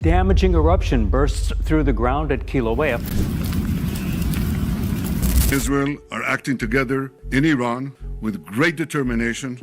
Damaging eruption bursts through the ground at Kilauea. Israel are acting together in Iran with great determination.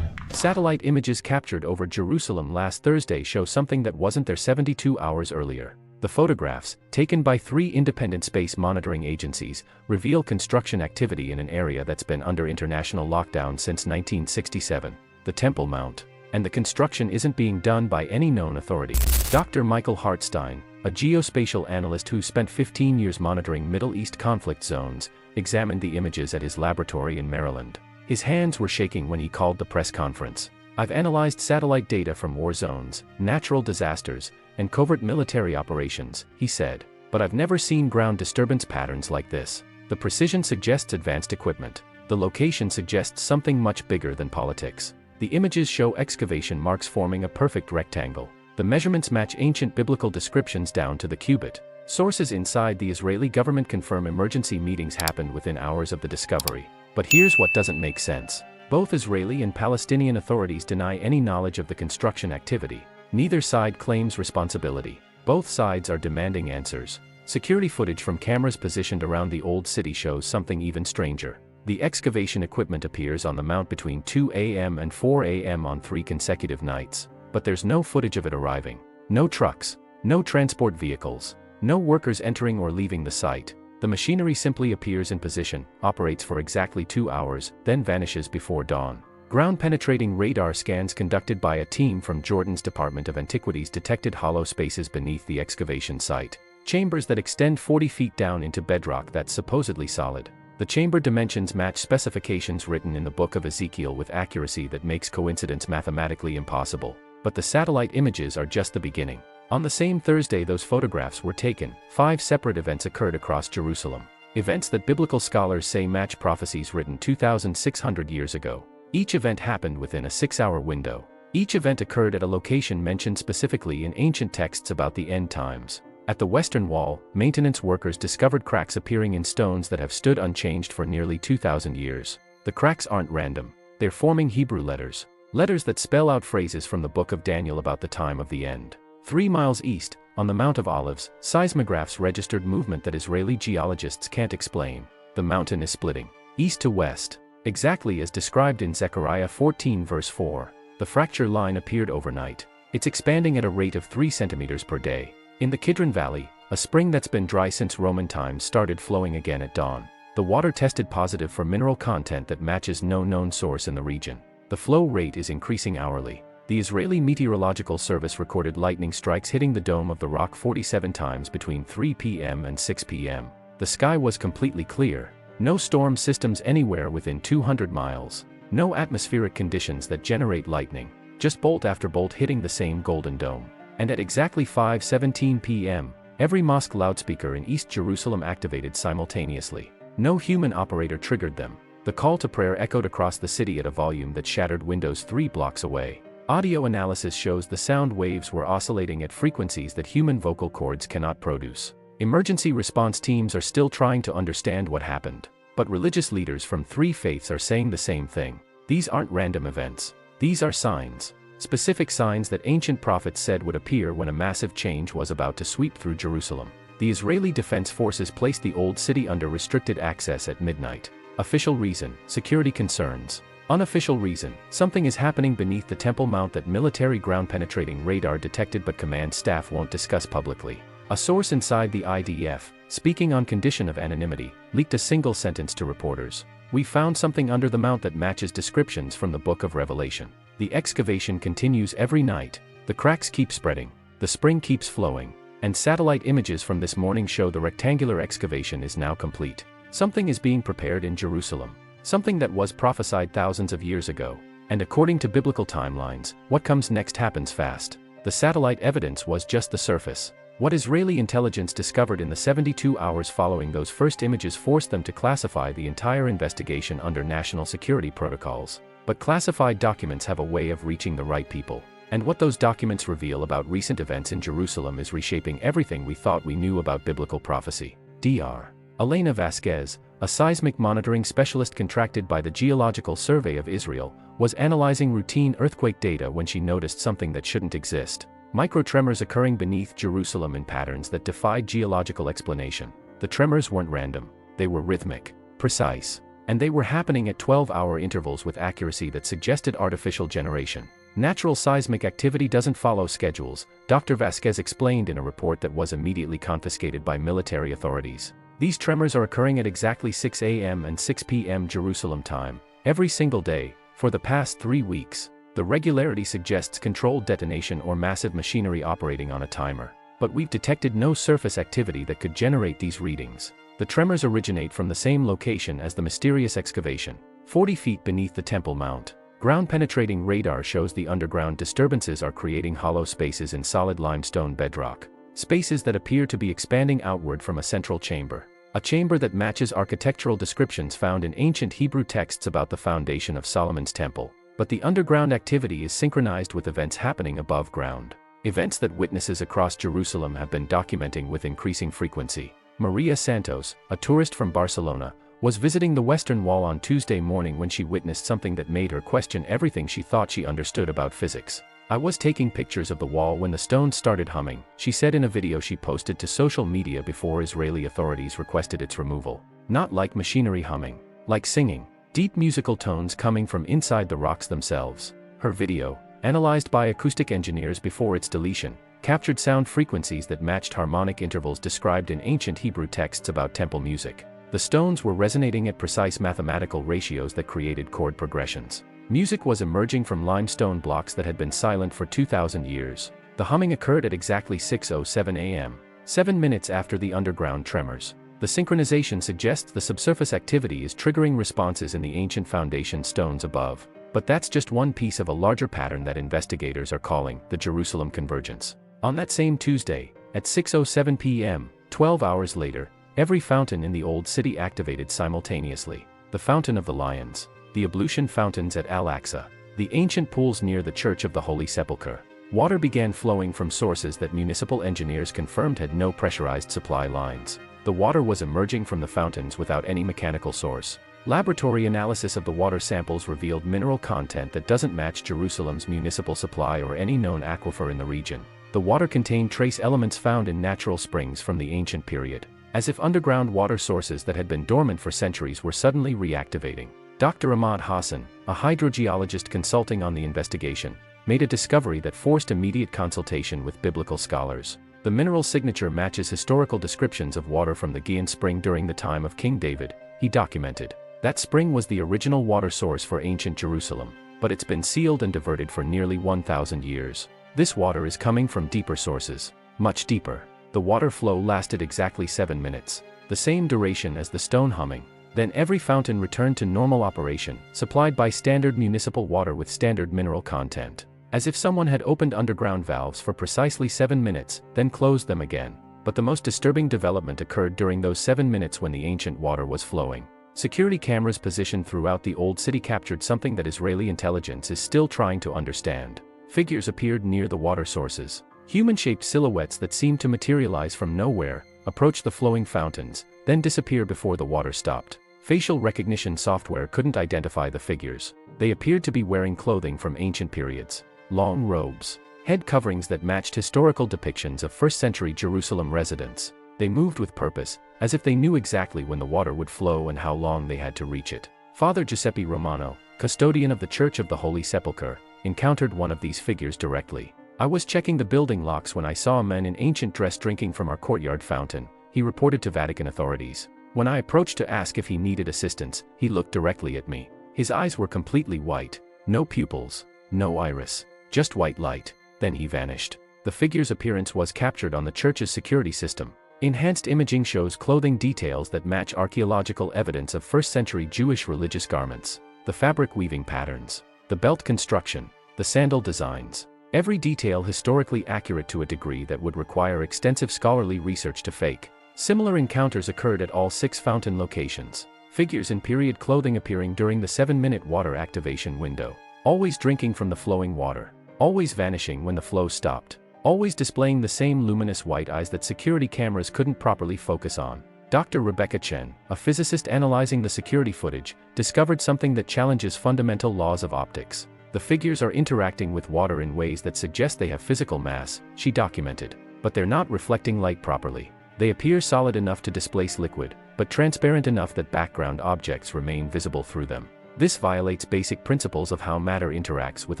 Satellite images captured over Jerusalem last Thursday show something that wasn't there 72 hours earlier. The photographs, taken by 3 independent space monitoring agencies, reveal construction activity in an area that's been under international lockdown since 1967, the Temple Mount. And the construction isn't being done by any known authority. Dr. Michael Hartstein, a geospatial analyst who spent 15 years monitoring Middle East conflict zones, examined the images at his laboratory in Maryland. His hands were shaking when he called the press conference. "I've analyzed satellite data from war zones, natural disasters, and covert military operations," he said, "but I've never seen ground disturbance patterns like this. The precision suggests advanced equipment. The location suggests something much bigger than politics. The images show excavation marks forming a perfect rectangle. The measurements match ancient biblical descriptions down to the cubit." Sources inside the Israeli government confirm emergency meetings happened within hours of the discovery. But here's what doesn't make sense. Both Israeli and Palestinian authorities deny any knowledge of the construction activity. Neither side claims responsibility. Both sides are demanding answers. Security footage from cameras positioned around the old city shows something even stranger. The excavation equipment appears on the mount between 2 a.m. and 4 a.m. on 3 consecutive nights. But there's no footage of it arriving. No trucks. No transport vehicles. No workers entering or leaving the site. The machinery simply appears in position, operates for exactly 2 hours, then vanishes before dawn. Ground-penetrating radar scans conducted by a team from Jordan's Department of Antiquities detected hollow spaces beneath the excavation site. Chambers that extend 40 feet down into bedrock that's supposedly solid. The chamber dimensions match specifications written in the book of Ezekiel with accuracy that makes coincidence mathematically impossible. But the satellite images are just the beginning. On the same Thursday those photographs were taken, 5 separate events occurred across Jerusalem. Events that biblical scholars say match prophecies written 2,600 years ago. Each event happened within a 6-hour window. Each event occurred at a location mentioned specifically in ancient texts about the end times. At the western wall, maintenance workers discovered cracks appearing in stones that have stood unchanged for nearly 2,000 years. The cracks aren't random. They're forming Hebrew letters. Letters that spell out phrases from the book of Daniel about the time of the end. 3 miles east, on the Mount of Olives, seismographs registered movement that Israeli geologists can't explain. The mountain is splitting, east to west, exactly as described in Zechariah 14 verse 4. The fracture line appeared overnight. It's expanding at a rate of 3 centimeters per day. In the Kidron Valley, a spring that's been dry since Roman times started flowing again at dawn. The water tested positive for mineral content that matches no known source in the region. The flow rate is increasing hourly. The Israeli Meteorological Service recorded lightning strikes hitting the Dome of the Rock 47 times between 3 p.m. and 6 p.m. The sky was completely clear. No storm systems anywhere within 200 miles. No atmospheric conditions that generate lightning. Just bolt after bolt hitting the same golden dome. And at exactly 5:17 p.m., every mosque loudspeaker in East Jerusalem activated simultaneously. No human operator triggered them. The call to prayer echoed across the city at a volume that shattered windows 3 blocks away. Audio analysis shows the sound waves were oscillating at frequencies that human vocal cords cannot produce. Emergency response teams are still trying to understand what happened. But religious leaders from 3 faiths are saying the same thing. These aren't random events. These are signs. Specific signs that ancient prophets said would appear when a massive change was about to sweep through Jerusalem. The Israeli Defense Forces placed the old city under restricted access at midnight. Official reason: security concerns. Unofficial reason: something is happening beneath the Temple Mount that military ground-penetrating radar detected but command staff won't discuss publicly. A source inside the IDF, speaking on condition of anonymity, leaked a single sentence to reporters. "We found something under the mount that matches descriptions from the Book of Revelation." The excavation continues every night. The cracks keep spreading. The spring keeps flowing. And satellite images from this morning show the rectangular excavation is now complete. Something is being prepared in Jerusalem. Something that was prophesied thousands of years ago. And according to biblical timelines, what comes next happens fast. The satellite evidence was just the surface. What Israeli intelligence discovered in the 72 hours following those first images forced them to classify the entire investigation under national security protocols. But classified documents have a way of reaching the right people. And what those documents reveal about recent events in Jerusalem is reshaping everything we thought we knew about biblical prophecy. Dr. Elena Vasquez, a seismic monitoring specialist contracted by the Geological Survey of Israel, was analyzing routine earthquake data when she noticed something that shouldn't exist. Microtremors occurring beneath Jerusalem in patterns that defied geological explanation. The tremors weren't random, they were rhythmic, precise, and they were happening at 12-hour intervals with accuracy that suggested artificial generation. Natural seismic activity doesn't follow schedules, Dr. Vasquez explained in a report that was immediately confiscated by military authorities. These tremors are occurring at exactly 6 a.m. and 6 p.m. Jerusalem time, every single day, for the past 3 weeks. The regularity suggests controlled detonation or massive machinery operating on a timer. But we've detected no surface activity that could generate these readings. The tremors originate from the same location as the mysterious excavation, 40 feet beneath the Temple Mount. Ground-penetrating radar shows the underground disturbances are creating hollow spaces in solid limestone bedrock. Spaces that appear to be expanding outward from a central chamber. A chamber that matches architectural descriptions found in ancient Hebrew texts about the foundation of Solomon's temple. But the underground activity is synchronized with events happening above ground. Events that witnesses across Jerusalem have been documenting with increasing frequency. Maria Santos, a tourist from Barcelona, was visiting the Western Wall on Tuesday morning when she witnessed something that made her question everything she thought she understood about physics. "I was taking pictures of the wall when the stones started humming," she said in a video she posted to social media before Israeli authorities requested its removal. "Not like machinery humming, like singing. Deep musical tones coming from inside the rocks themselves." Her video, analyzed by acoustic engineers before its deletion, captured sound frequencies that matched harmonic intervals described in ancient Hebrew texts about temple music. The stones were resonating at precise mathematical ratios that created chord progressions. Music was emerging from limestone blocks that had been silent for 2,000 years. The humming occurred at exactly 6:07 a.m., 7 minutes after the underground tremors. The synchronization suggests the subsurface activity is triggering responses in the ancient foundation stones above. But that's just one piece of a larger pattern that investigators are calling the Jerusalem Convergence. On that same Tuesday, at 6:07 p.m., 12 hours later, every fountain in the Old City activated simultaneously. The Fountain of the Lions, the ablution fountains at Al-Aqsa, the ancient pools near the Church of the Holy Sepulchre. Water began flowing from sources that municipal engineers confirmed had no pressurized supply lines. The water was emerging from the fountains without any mechanical source. Laboratory analysis of the water samples revealed mineral content that doesn't match Jerusalem's municipal supply or any known aquifer in the region. The water contained trace elements found in natural springs from the ancient period, as if underground water sources that had been dormant for centuries were suddenly reactivating. Dr. Ahmad Hassan, a hydrogeologist consulting on the investigation, made a discovery that forced immediate consultation with biblical scholars. The mineral signature matches historical descriptions of water from the Gihon spring during the time of King David, he documented. That spring was the original water source for ancient Jerusalem, but it's been sealed and diverted for nearly 1,000 years. This water is coming from deeper sources, much deeper. The water flow lasted exactly 7 minutes, the same duration as the stone humming. Then every fountain returned to normal operation, supplied by standard municipal water with standard mineral content. As if someone had opened underground valves for precisely 7 minutes, then closed them again. But the most disturbing development occurred during those 7 minutes when the ancient water was flowing. Security cameras positioned throughout the Old City captured something that Israeli intelligence is still trying to understand. Figures appeared near the water sources. Human-shaped silhouettes that seemed to materialize from nowhere, approach the flowing fountains, then disappear before the water stopped. Facial recognition software couldn't identify the figures. They appeared to be wearing clothing from ancient periods. Long robes, head coverings that matched historical depictions of first-century Jerusalem residents. They moved with purpose, as if they knew exactly when the water would flow and how long they had to reach it. Father Giuseppe Romano, custodian of the Church of the Holy Sepulchre, encountered one of these figures directly. "I was checking the building locks when I saw a man in ancient dress drinking from our courtyard fountain," he reported to Vatican authorities. "When I approached to ask if he needed assistance, he looked directly at me. His eyes were completely white, no pupils, no iris, just white light. Then he vanished." The figure's appearance was captured on the church's security system. Enhanced imaging shows clothing details that match archaeological evidence of first-century Jewish religious garments. The fabric weaving patterns, the belt construction, the sandal designs. Every detail historically accurate to a degree that would require extensive scholarly research to fake. Similar encounters occurred at all 6 fountain locations. Figures in period clothing appearing during the 7-minute water activation window. Always drinking from the flowing water. Always vanishing when the flow stopped. Always displaying the same luminous white eyes that security cameras couldn't properly focus on. Dr. Rebecca Chen, a physicist analyzing the security footage, discovered something that challenges fundamental laws of optics. The figures are interacting with water in ways that suggest they have physical mass, she documented. But they're not reflecting light properly. They appear solid enough to displace liquid, but transparent enough that background objects remain visible through them. This violates basic principles of how matter interacts with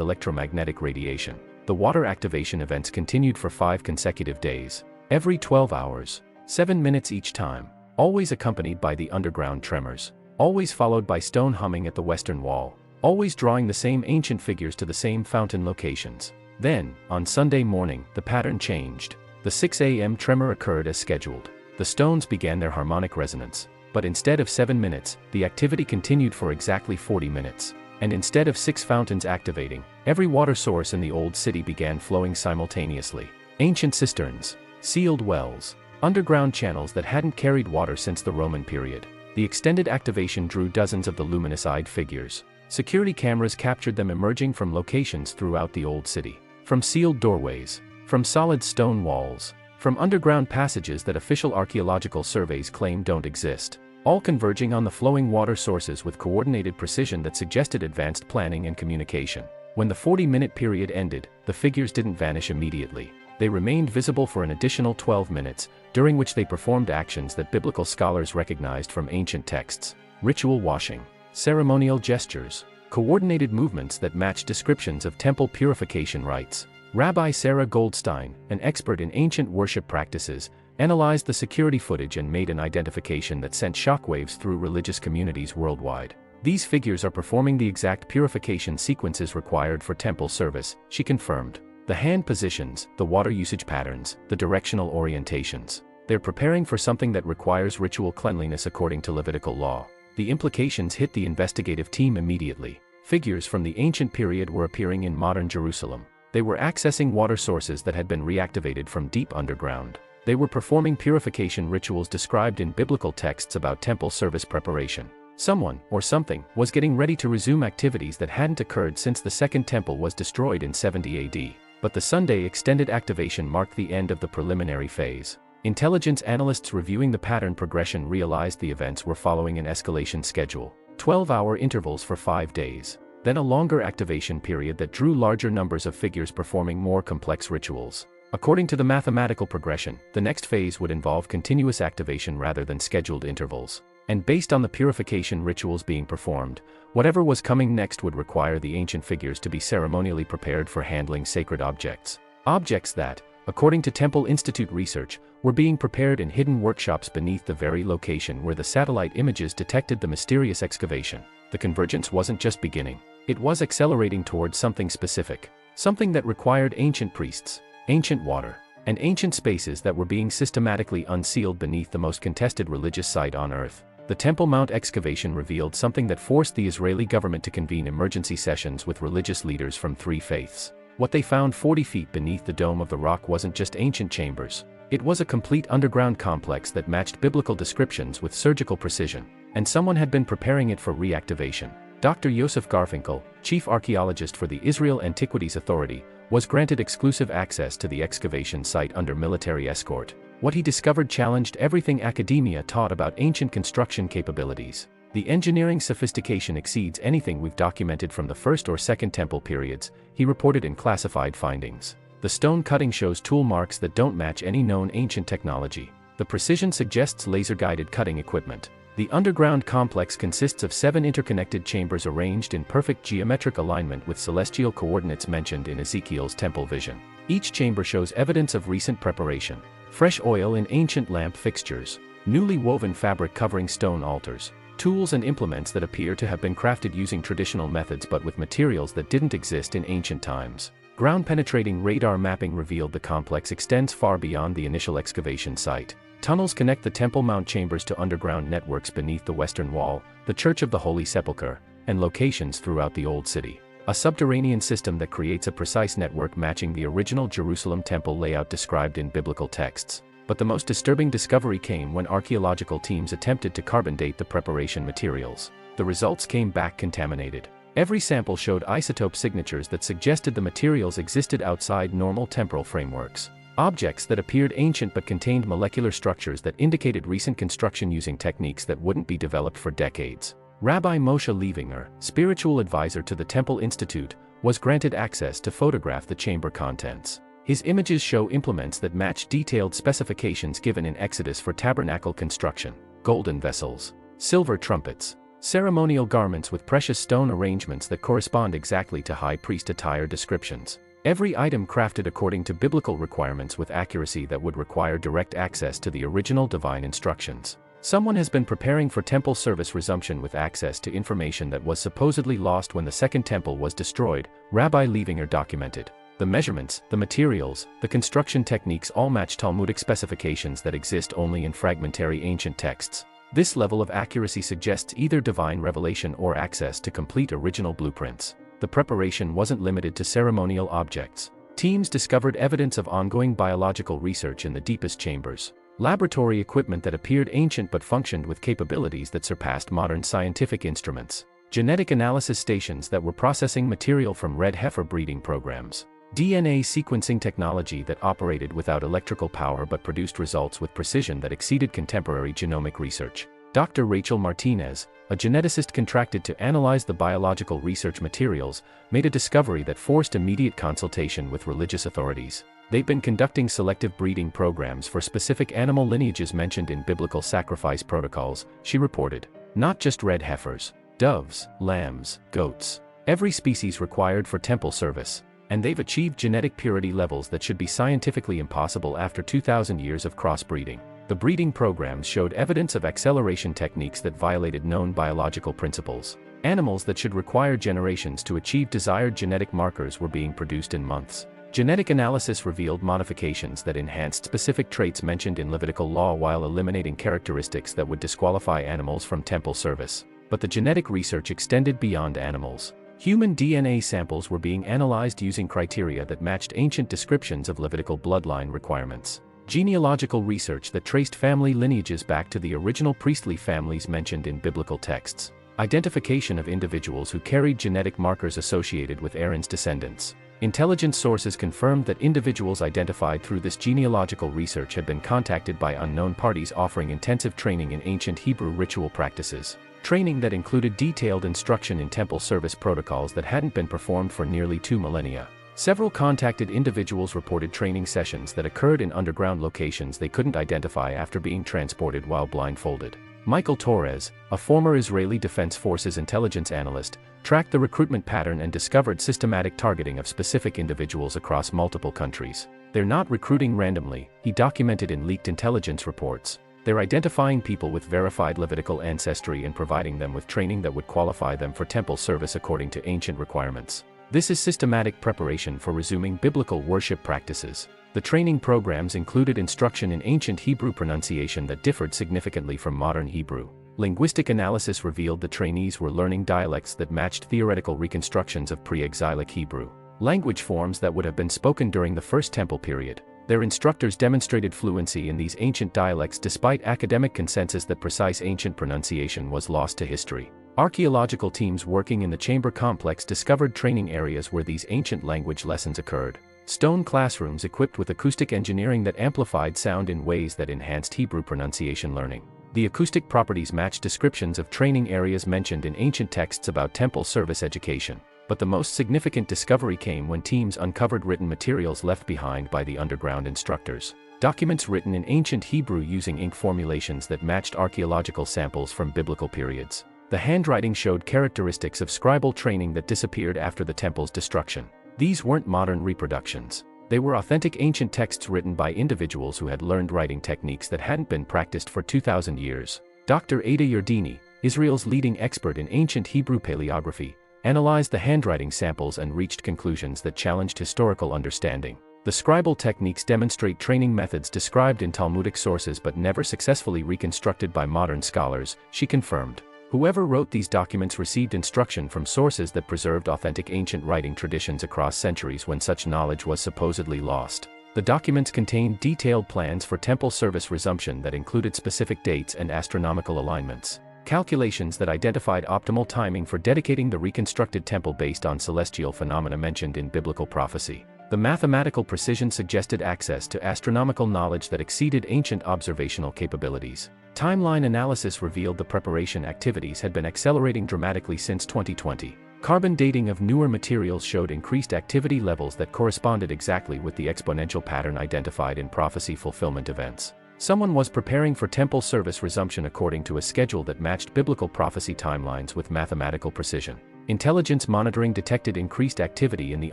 electromagnetic radiation. The water activation events continued for 5 consecutive days, every 12 hours, 7 minutes each time, always accompanied by the underground tremors, always followed by stone humming at the western wall, always drawing the same ancient figures to the same fountain locations. Then, on Sunday morning, the pattern changed. The 6 a.m. tremor occurred as scheduled. The stones began their harmonic resonance. But instead of 7 minutes, the activity continued for exactly 40 minutes. And instead of 6 fountains activating, every water source in the old city began flowing simultaneously. Ancient cisterns, sealed wells, underground channels that hadn't carried water since the Roman period. The extended activation drew dozens of the luminous-eyed figures. Security cameras captured them emerging from locations throughout the old city. From sealed doorways, from solid stone walls, from underground passages that official archaeological surveys claim don't exist, all converging on the flowing water sources with coordinated precision that suggested advanced planning and communication. When the 40-minute period ended, the figures didn't vanish immediately. They remained visible for an additional 12 minutes, during which they performed actions that biblical scholars recognized from ancient texts: ritual washing, ceremonial gestures, coordinated movements that match descriptions of temple purification rites. Rabbi Sarah Goldstein, an expert in ancient worship practices, analyzed the security footage and made an identification that sent shockwaves through religious communities worldwide. These figures are performing the exact purification sequences required for temple service, she confirmed. The hand positions, the water usage patterns, the directional orientations. They're preparing for something that requires ritual cleanliness according to Levitical law. The implications hit the investigative team immediately. Figures from the ancient period were appearing in modern Jerusalem. They were accessing water sources that had been reactivated from deep underground. They were performing purification rituals described in biblical texts about temple service preparation. Someone, or something, was getting ready to resume activities that hadn't occurred since the Second Temple was destroyed in 70 AD. But the Sunday extended activation marked the end of the preliminary phase. Intelligence analysts reviewing the pattern progression realized the events were following an escalation schedule: 12-hour intervals for 5 days. Then a longer activation period that drew larger numbers of figures performing more complex rituals. According to the mathematical progression, the next phase would involve continuous activation rather than scheduled intervals. And based on the purification rituals being performed, whatever was coming next would require the ancient figures to be ceremonially prepared for handling sacred objects. Objects that, according to Temple Institute research, were being prepared in hidden workshops beneath the very location where the satellite images detected the mysterious excavation. The convergence wasn't just beginning. It was accelerating towards something specific. Something that required ancient priests, ancient water, and ancient spaces that were being systematically unsealed beneath the most contested religious site on Earth. The Temple Mount excavation revealed something that forced the Israeli government to convene emergency sessions with religious leaders from 3 faiths. What they found 40 feet beneath the dome of the rock wasn't just ancient chambers. It was a complete underground complex that matched biblical descriptions with surgical precision, and someone had been preparing it for reactivation. Dr. Yosef Garfinkel, chief archaeologist for the Israel Antiquities Authority, was granted exclusive access to the excavation site under military escort. What he discovered challenged everything academia taught about ancient construction capabilities. The engineering sophistication exceeds anything we've documented from the First or Second Temple periods, he reported in classified findings. The stone cutting shows tool marks that don't match any known ancient technology. The precision suggests laser-guided cutting equipment. The underground complex consists of 7 interconnected chambers arranged in perfect geometric alignment with celestial coordinates mentioned in Ezekiel's temple vision. Each chamber shows evidence of recent preparation: fresh oil in ancient lamp fixtures, newly woven fabric covering stone altars, tools and implements that appear to have been crafted using traditional methods but with materials that didn't exist in ancient times. Ground-penetrating radar mapping revealed the complex extends far beyond the initial excavation site. Tunnels connect the Temple Mount chambers to underground networks beneath the Western Wall, the Church of the Holy Sepulchre, and locations throughout the Old City. A subterranean system that creates a precise network matching the original Jerusalem temple layout described in biblical texts. But the most disturbing discovery came when archaeological teams attempted to carbon date the preparation materials. The results came back contaminated. Every sample showed isotope signatures that suggested the materials existed outside normal temporal frameworks. Objects that appeared ancient but contained molecular structures that indicated recent construction using techniques that wouldn't be developed for decades. Rabbi Moshe Levinger, spiritual advisor to the Temple Institute, was granted access to photograph the chamber contents. His images show implements that match detailed specifications given in Exodus for tabernacle construction: golden vessels, silver trumpets, ceremonial garments with precious stone arrangements that correspond exactly to high priest attire descriptions. Every item crafted according to biblical requirements with accuracy that would require direct access to the original divine instructions. Someone has been preparing for temple service resumption with access to information that was supposedly lost when the Second Temple was destroyed, Rabbi Levinger documented. The measurements, the materials, the construction techniques all match Talmudic specifications that exist only in fragmentary ancient texts. This level of accuracy suggests either divine revelation or access to complete original blueprints. The preparation wasn't limited to ceremonial objects. Teams discovered evidence of ongoing biological research in the deepest chambers. Laboratory equipment that appeared ancient but functioned with capabilities that surpassed modern scientific instruments. Genetic analysis stations that were processing material from red heifer breeding programs. DNA sequencing technology that operated without electrical power but produced results with precision that exceeded contemporary genomic research. Dr. Rachel Martinez, a geneticist contracted to analyze the biological research materials, made a discovery that forced immediate consultation with religious authorities. They've been conducting selective breeding programs for specific animal lineages mentioned in biblical sacrifice protocols, she reported. Not just red heifers, doves, lambs, goats. Every species required for temple service. And they've achieved genetic purity levels that should be scientifically impossible after 2,000 years of crossbreeding. The breeding programs showed evidence of acceleration techniques that violated known biological principles. Animals that should require generations to achieve desired genetic markers were being produced in months. Genetic analysis revealed modifications that enhanced specific traits mentioned in Levitical law while eliminating characteristics that would disqualify animals from temple service. But the genetic research extended beyond animals. Human DNA samples were being analyzed using criteria that matched ancient descriptions of Levitical bloodline requirements. Genealogical research that traced family lineages back to the original priestly families mentioned in biblical texts. Identification of individuals who carried genetic markers associated with Aaron's descendants. Intelligence sources confirmed that individuals identified through this genealogical research had been contacted by unknown parties offering intensive training in ancient Hebrew ritual practices. Training that included detailed instruction in temple service protocols that hadn't been performed for nearly 2 millennia. Several contacted individuals reported training sessions that occurred in underground locations they couldn't identify after being transported while blindfolded. Michael Torres, a former Israeli Defense Forces intelligence analyst, tracked the recruitment pattern and discovered systematic targeting of specific individuals across multiple countries. They're not recruiting randomly, he documented in leaked intelligence reports. They're identifying people with verified Levitical ancestry and providing them with training that would qualify them for temple service according to ancient requirements. This is systematic preparation for resuming biblical worship practices. The training programs included instruction in ancient Hebrew pronunciation that differed significantly from modern Hebrew. Linguistic analysis revealed the trainees were learning dialects that matched theoretical reconstructions of pre-exilic Hebrew. Language forms that would have been spoken during the First Temple period. Their instructors demonstrated fluency in these ancient dialects despite academic consensus that precise ancient pronunciation was lost to history. Archaeological teams working in the chamber complex discovered training areas where these ancient language lessons occurred. Stone classrooms equipped with acoustic engineering that amplified sound in ways that enhanced Hebrew pronunciation learning. The acoustic properties matched descriptions of training areas mentioned in ancient texts about temple service education. But the most significant discovery came when teams uncovered written materials left behind by the underground instructors. Documents written in ancient Hebrew using ink formulations that matched archaeological samples from biblical periods. The handwriting showed characteristics of scribal training that disappeared after the temple's destruction. These weren't modern reproductions. They were authentic ancient texts written by individuals who had learned writing techniques that hadn't been practiced for 2,000 years. Dr. Ada Yardini, Israel's leading expert in ancient Hebrew paleography, analyzed the handwriting samples and reached conclusions that challenged historical understanding. The scribal techniques demonstrate training methods described in Talmudic sources but never successfully reconstructed by modern scholars, she confirmed. Whoever wrote these documents received instruction from sources that preserved authentic ancient writing traditions across centuries when such knowledge was supposedly lost. The documents contained detailed plans for temple service resumption that included specific dates and astronomical alignments. Calculations that identified optimal timing for dedicating the reconstructed temple based on celestial phenomena mentioned in biblical prophecy. The mathematical precision suggested access to astronomical knowledge that exceeded ancient observational capabilities. Timeline analysis revealed the preparation activities had been accelerating dramatically since 2020. Carbon dating of newer materials showed increased activity levels that corresponded exactly with the exponential pattern identified in prophecy fulfillment events. Someone was preparing for temple service resumption according to a schedule that matched biblical prophecy timelines with mathematical precision. Intelligence monitoring detected increased activity in the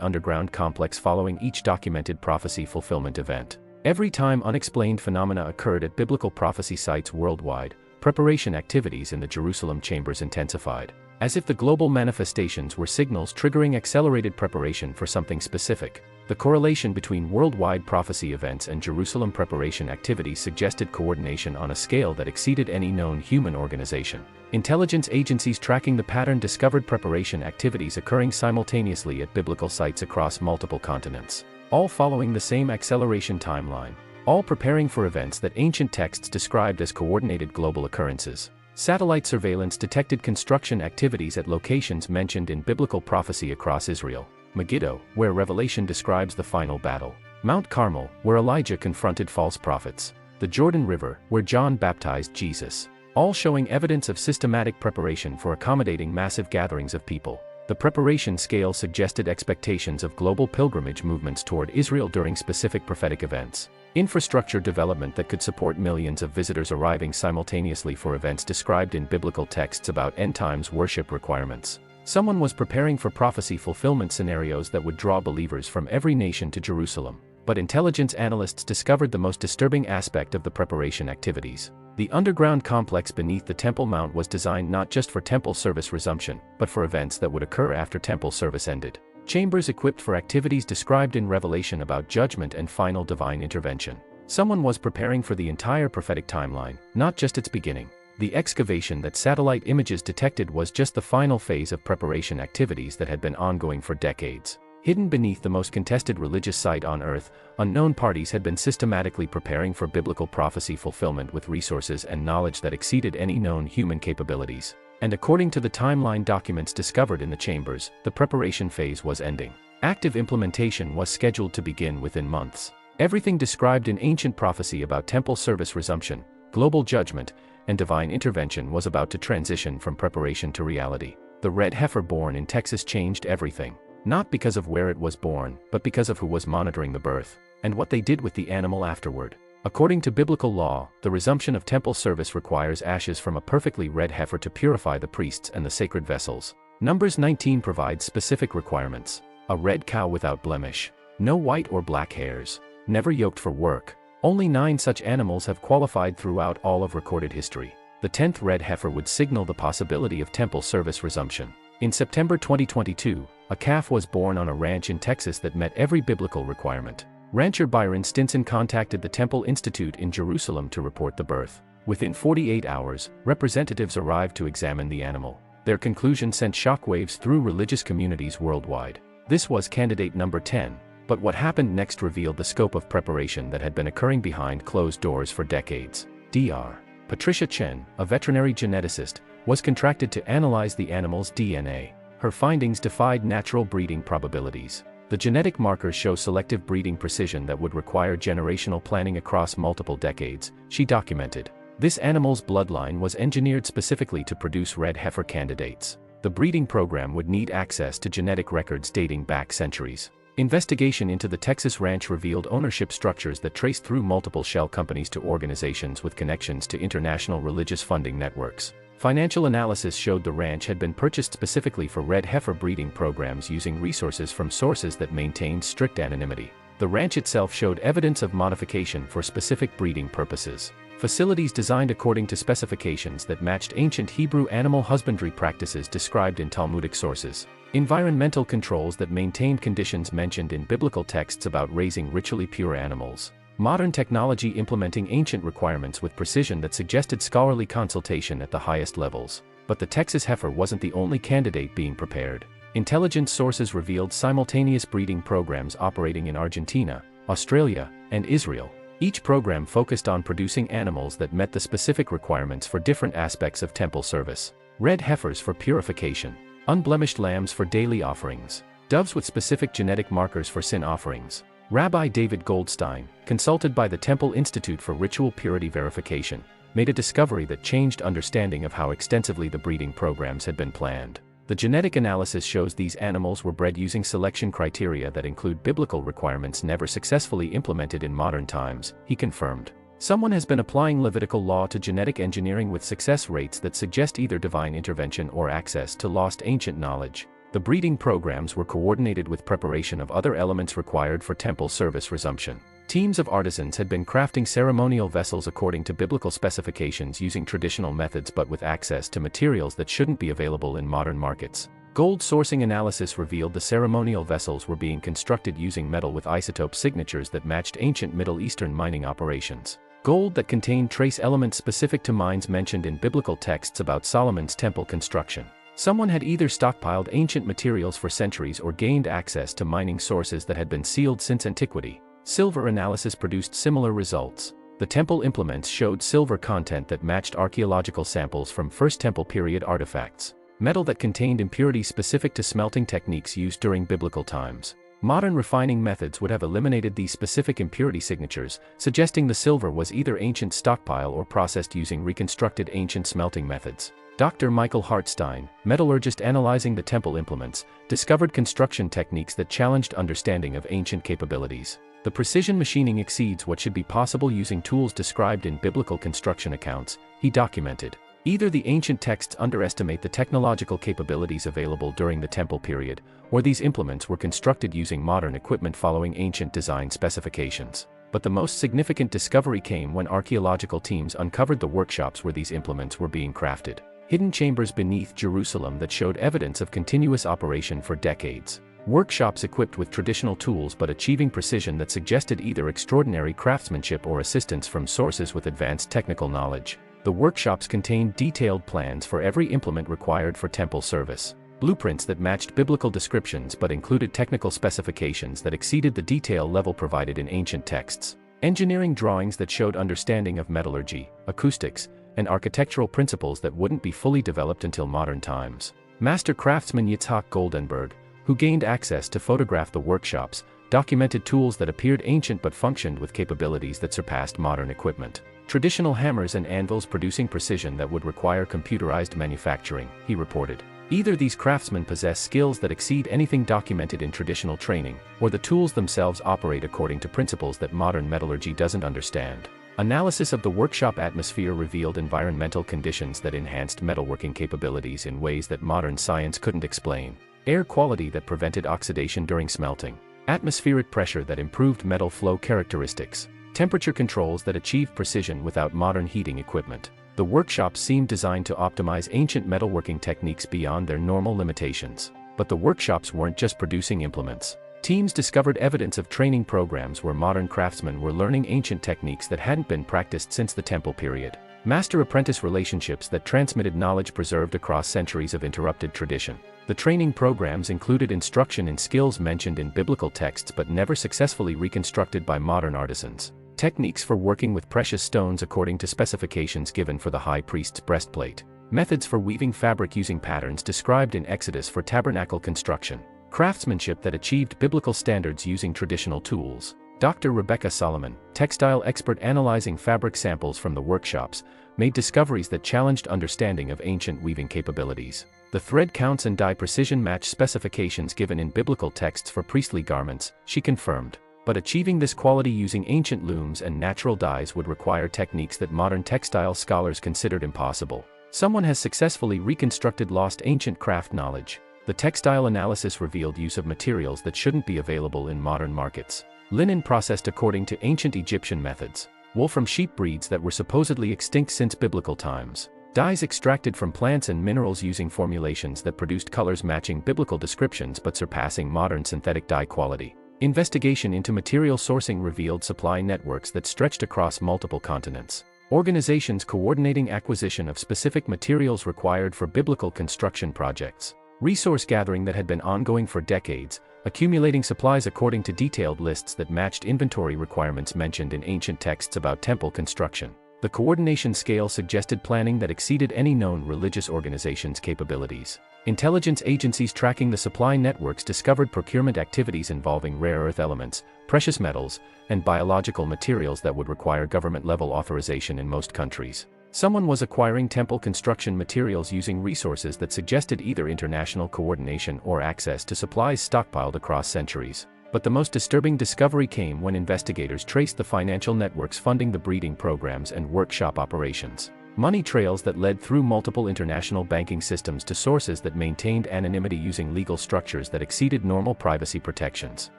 underground complex following each documented prophecy fulfillment event. Every time unexplained phenomena occurred at biblical prophecy sites worldwide, preparation activities in the Jerusalem chambers intensified. As if the global manifestations were signals triggering accelerated preparation for something specific. The correlation between worldwide prophecy events and Jerusalem preparation activities suggested coordination on a scale that exceeded any known human organization. Intelligence agencies tracking the pattern discovered preparation activities occurring simultaneously at biblical sites across multiple continents, all following the same acceleration timeline, all preparing for events that ancient texts described as coordinated global occurrences. Satellite surveillance detected construction activities at locations mentioned in biblical prophecy across Israel. Megiddo, where Revelation describes the final battle. Mount Carmel, where Elijah confronted false prophets. The Jordan River, where John baptized Jesus. All showing evidence of systematic preparation for accommodating massive gatherings of people. The preparation scale suggested expectations of global pilgrimage movements toward Israel during specific prophetic events. Infrastructure development that could support millions of visitors arriving simultaneously for events described in biblical texts about end-times worship requirements. Someone was preparing for prophecy fulfillment scenarios that would draw believers from every nation to Jerusalem. But intelligence analysts discovered the most disturbing aspect of the preparation activities. The underground complex beneath the Temple Mount was designed not just for temple service resumption, but for events that would occur after temple service ended. Chambers equipped for activities described in Revelation about judgment and final divine intervention. Someone was preparing for the entire prophetic timeline, not just its beginning. The excavation that satellite images detected was just the final phase of preparation activities that had been ongoing for decades. Hidden beneath the most contested religious site on earth, unknown parties had been systematically preparing for biblical prophecy fulfillment with resources and knowledge that exceeded any known human capabilities. And according to the timeline documents discovered in the chambers, the preparation phase was ending. Active implementation was scheduled to begin within months. Everything described in ancient prophecy about temple service resumption, global judgment, and divine intervention was about to transition from preparation to reality. The red heifer born in Texas changed everything. Not because of where it was born, but because of who was monitoring the birth, and what they did with the animal afterward. According to biblical law, the resumption of temple service requires ashes from a perfectly red heifer to purify the priests and the sacred vessels. Numbers 19 provides specific requirements. A red cow without blemish. No white or black hairs. Never yoked for work. Only 9 such animals have qualified throughout all of recorded history. The 10th red heifer would signal the possibility of temple service resumption. In September 2022, a calf was born on a ranch in Texas that met every biblical requirement. Rancher Byron Stinson contacted the Temple Institute in Jerusalem to report the birth. Within 48 hours, representatives arrived to examine the animal. Their conclusion sent shockwaves through religious communities worldwide. This was candidate number 10, but what happened next revealed the scope of preparation that had been occurring behind closed doors for decades. Dr. Patricia Chen, a veterinary geneticist, was contracted to analyze the animal's DNA. Her findings defied natural breeding probabilities. The genetic markers show selective breeding precision that would require generational planning across multiple decades, she documented. This animal's bloodline was engineered specifically to produce red heifer candidates. The breeding program would need access to genetic records dating back centuries. Investigation into the Texas ranch revealed ownership structures that traced through multiple shell companies to organizations with connections to international religious funding networks. Financial analysis showed the ranch had been purchased specifically for red heifer breeding programs using resources from sources that maintained strict anonymity. The ranch itself showed evidence of modification for specific breeding purposes. Facilities designed according to specifications that matched ancient Hebrew animal husbandry practices described in Talmudic sources. Environmental controls that maintained conditions mentioned in biblical texts about raising ritually pure animals. Modern technology implementing ancient requirements with precision that suggested scholarly consultation at the highest levels. But the Texas heifer wasn't the only candidate being prepared. Intelligence sources revealed simultaneous breeding programs operating in Argentina, Australia, and Israel. Each program focused on producing animals that met the specific requirements for different aspects of temple service. Red heifers for purification. Unblemished lambs for daily offerings. Doves with specific genetic markers for sin offerings. Rabbi David Goldstein, consulted by the Temple Institute for Ritual Purity Verification, made a discovery that changed understanding of how extensively the breeding programs had been planned. The genetic analysis shows these animals were bred using selection criteria that include biblical requirements never successfully implemented in modern times, he confirmed. Someone has been applying Levitical law to genetic engineering with success rates that suggest either divine intervention or access to lost ancient knowledge. The breeding programs were coordinated with preparation of other elements required for temple service resumption. Teams of artisans had been crafting ceremonial vessels according to biblical specifications using traditional methods but with access to materials that shouldn't be available in modern markets. Gold sourcing analysis revealed the ceremonial vessels were being constructed using metal with isotope signatures that matched ancient Middle Eastern mining operations. Gold that contained trace elements specific to mines mentioned in biblical texts about Solomon's temple construction. Someone had either stockpiled ancient materials for centuries or gained access to mining sources that had been sealed since antiquity. Silver analysis produced similar results. The temple implements showed silver content that matched archaeological samples from First Temple period artifacts. Metal that contained impurities specific to smelting techniques used during biblical times. Modern refining methods would have eliminated these specific impurity signatures, suggesting the silver was either ancient stockpile or processed using reconstructed ancient smelting methods. Dr. Michael Hartstein, metallurgist analyzing the temple implements, discovered construction techniques that challenged understanding of ancient capabilities. The precision machining exceeds what should be possible using tools described in biblical construction accounts, he documented. Either the ancient texts underestimate the technological capabilities available during the temple period, or these implements were constructed using modern equipment following ancient design specifications. But the most significant discovery came when archaeological teams uncovered the workshops where these implements were being crafted. Hidden chambers beneath Jerusalem that showed evidence of continuous operation for decades. Workshops equipped with traditional tools but achieving precision that suggested either extraordinary craftsmanship or assistance from sources with advanced technical knowledge. The workshops contained detailed plans for every implement required for temple service. Blueprints that matched biblical descriptions but included technical specifications that exceeded the detail level provided in ancient texts. Engineering drawings that showed understanding of metallurgy, acoustics, and architectural principles that wouldn't be fully developed until modern times. Master craftsman Yitzhak Goldenberg, who gained access to photograph the workshops, documented tools that appeared ancient but functioned with capabilities that surpassed modern equipment. Traditional hammers and anvils producing precision that would require computerized manufacturing, he reported. Either these craftsmen possess skills that exceed anything documented in traditional training, or the tools themselves operate according to principles that modern metallurgy doesn't understand. Analysis of the workshop atmosphere revealed environmental conditions that enhanced metalworking capabilities in ways that modern science couldn't explain. Air quality that prevented oxidation during smelting. Atmospheric pressure that improved metal flow characteristics. Temperature controls that achieved precision without modern heating equipment. The workshops seemed designed to optimize ancient metalworking techniques beyond their normal limitations. But the workshops weren't just producing implements. Teams discovered evidence of training programs where modern craftsmen were learning ancient techniques that hadn't been practiced since the temple period. Master-apprentice relationships that transmitted knowledge preserved across centuries of interrupted tradition. The training programs included instruction in skills mentioned in biblical texts but never successfully reconstructed by modern artisans. Techniques for working with precious stones according to specifications given for the high priest's breastplate. Methods for weaving fabric using patterns described in Exodus for tabernacle construction. Craftsmanship that achieved biblical standards using traditional tools. Dr. Rebecca Solomon, textile expert analyzing fabric samples from the workshops, made discoveries that challenged understanding of ancient weaving capabilities. The thread counts and dye precision match specifications given in biblical texts for priestly garments, she confirmed. But achieving this quality using ancient looms and natural dyes would require techniques that modern textile scholars considered impossible. Someone has successfully reconstructed lost ancient craft knowledge. The textile analysis revealed use of materials that shouldn't be available in modern markets. Linen processed according to ancient Egyptian methods. Wool from sheep breeds that were supposedly extinct since biblical times. Dyes extracted from plants and minerals using formulations that produced colors matching biblical descriptions but surpassing modern synthetic dye quality. Investigation into material sourcing revealed supply networks that stretched across multiple continents. Organizations coordinating acquisition of specific materials required for biblical construction projects. Resource gathering that had been ongoing for decades, accumulating supplies according to detailed lists that matched inventory requirements mentioned in ancient texts about temple construction. The coordination scale suggested planning that exceeded any known religious organization's capabilities. Intelligence agencies tracking the supply networks discovered procurement activities involving rare earth elements, precious metals, and biological materials that would require government-level authorization in most countries. Someone was acquiring temple construction materials using resources that suggested either international coordination or access to supplies stockpiled across centuries. But the most disturbing discovery came when investigators traced the financial networks funding the breeding programs and workshop operations. Money trails that led through multiple international banking systems to sources that maintained anonymity using legal structures that exceeded normal privacy protections.